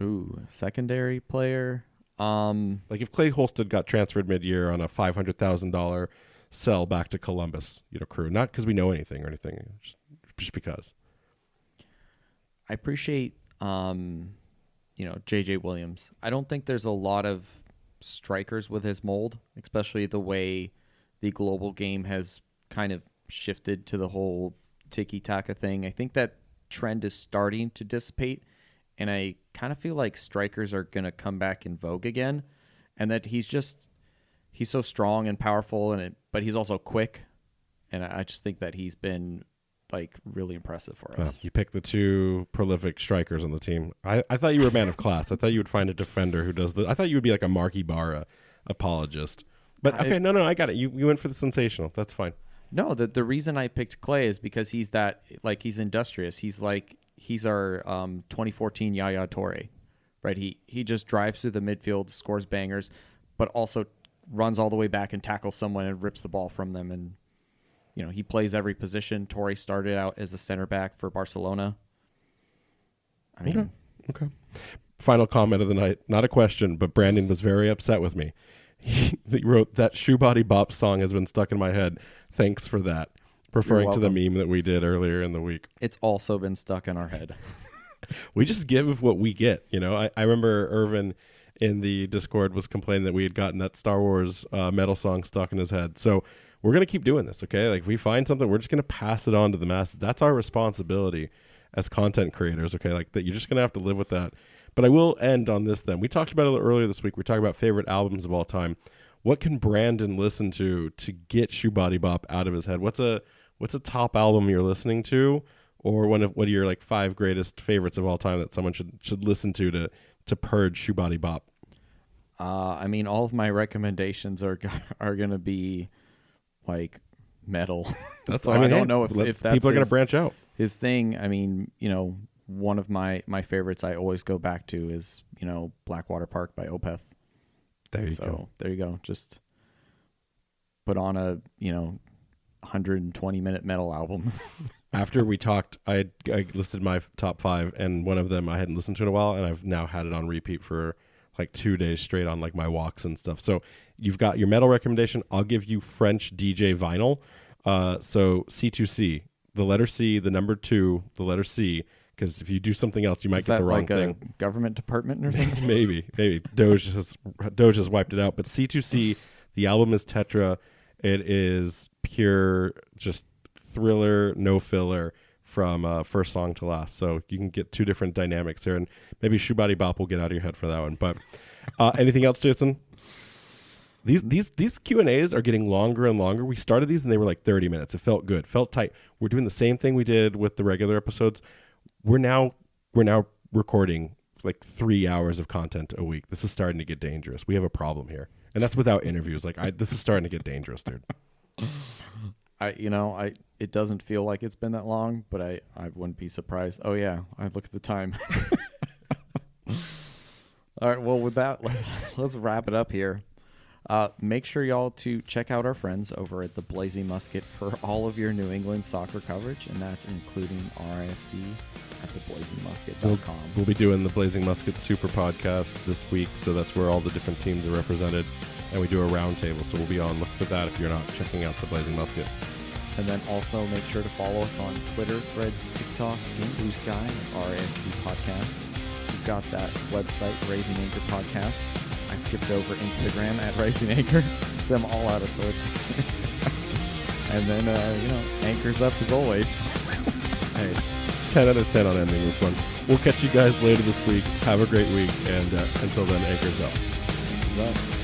Ooh, secondary player. Like if Clay Holsted got transferred mid-year on a $500,000 sell back to Columbus, crew, not because we know anything or anything, just because. I appreciate, J.J. Williams. I don't think there's a lot of strikers with his mold, especially the way the global game has kind of shifted to the whole tiki-taka thing. I think that trend is starting to dissipate, and I kind of feel like strikers are going to come back in vogue again, and that he's so strong and powerful, but he's also quick, and I just think that he's been like really impressive for us. You picked the two prolific strikers on the team. I thought you were a man of class. I thought you would find a defender who does I thought you would be like a Mark Ibarra apologist. But okay, no, I got it. You went for the sensational. That's fine. No, the reason I picked Clay is because he's industrious. He's our 2014 Yaya Toure, right? He just drives through the midfield, scores bangers, but also runs all the way back and tackles someone and rips the ball from them. And he plays every position. Toure started out as a center back for Barcelona. I mean, okay. Final comment of the night. Not a question, but Brandon was very upset with me. He wrote that Shoe Body Bop song has been stuck in my head. Thanks for that. Referring to the meme that we did earlier in the week. It's also been stuck in our head. We just give what we get. I remember Irvin in the Discord was complaining that we had gotten that Star Wars metal song stuck in his head. So we're going to keep doing this, okay? Like if we find something, we're just going to pass it on to the masses. That's our responsibility as content creators, okay? Like that you're just going to have to live with that. But I will end on this then. We talked about it earlier this week. We talked about favorite albums of all time. What can Brandon listen to get Shoe Body Bop out of his head? What's a top album you're listening to, or what are your like 5 greatest favorites of all time that someone should listen to purge Shoe Body Bop? I mean, all of my recommendations are going to be like metal. That's so I don't know if that's people are going to branch out. His thing. I mean, one of my favorites I always go back to is Blackwater Park by Opeth. There you go. Just put on a 120-minute metal album. After we talked, I listed my top 5, and one of them I hadn't listened to in a while, and I've now had it on repeat for like 2 days straight on like my walks and stuff. So you've got your metal recommendation. I'll give you French DJ vinyl. So C2C, the letter C, the number 2, the letter C. Because if you do something else, you might get the wrong thing. A government department or something? Maybe. Doge has wiped it out. But C2C, the album is Tetra. It is pure, just thriller, no filler from first song to last. So you can get 2 different dynamics there, and maybe Shoe Body Bop will get out of your head for that one. But anything else, Jason? These Q&As are getting longer and longer. We started these and they were like 30 minutes. It felt good, felt tight. We're doing the same thing we did with the regular episodes. We're now recording like 3 hours of content a week. This is starting to get dangerous. We have a problem here, and that's without interviews. This is starting to get dangerous, dude. It doesn't feel like it's been that long, but I wouldn't be surprised. Oh yeah, I look at the time. All right, well with that, let's wrap it up here. Make sure y'all to check out our friends over at the Blazing Musket for all of your New England soccer coverage, and that's including RIFC at theblazingmusket.com. We'll be doing the Blazing Musket Super Podcast this week, so that's where all the different teams are represented, and we do a roundtable, so we'll be on. Look for that if you're not checking out the Blazing Musket. And then also make sure to follow us on Twitter, Threads, TikTok, and Blue Sky at RAFC Podcast. We've got that website, Raising Anchor Podcast. I skipped over Instagram at Raising Anchor. So I'm all out of sorts. And then, Anchor's up as always. Hey, 10 out of 10 on ending this one. We'll catch you guys later this week. Have a great week, and until then, Anchor's up. Anchor's up.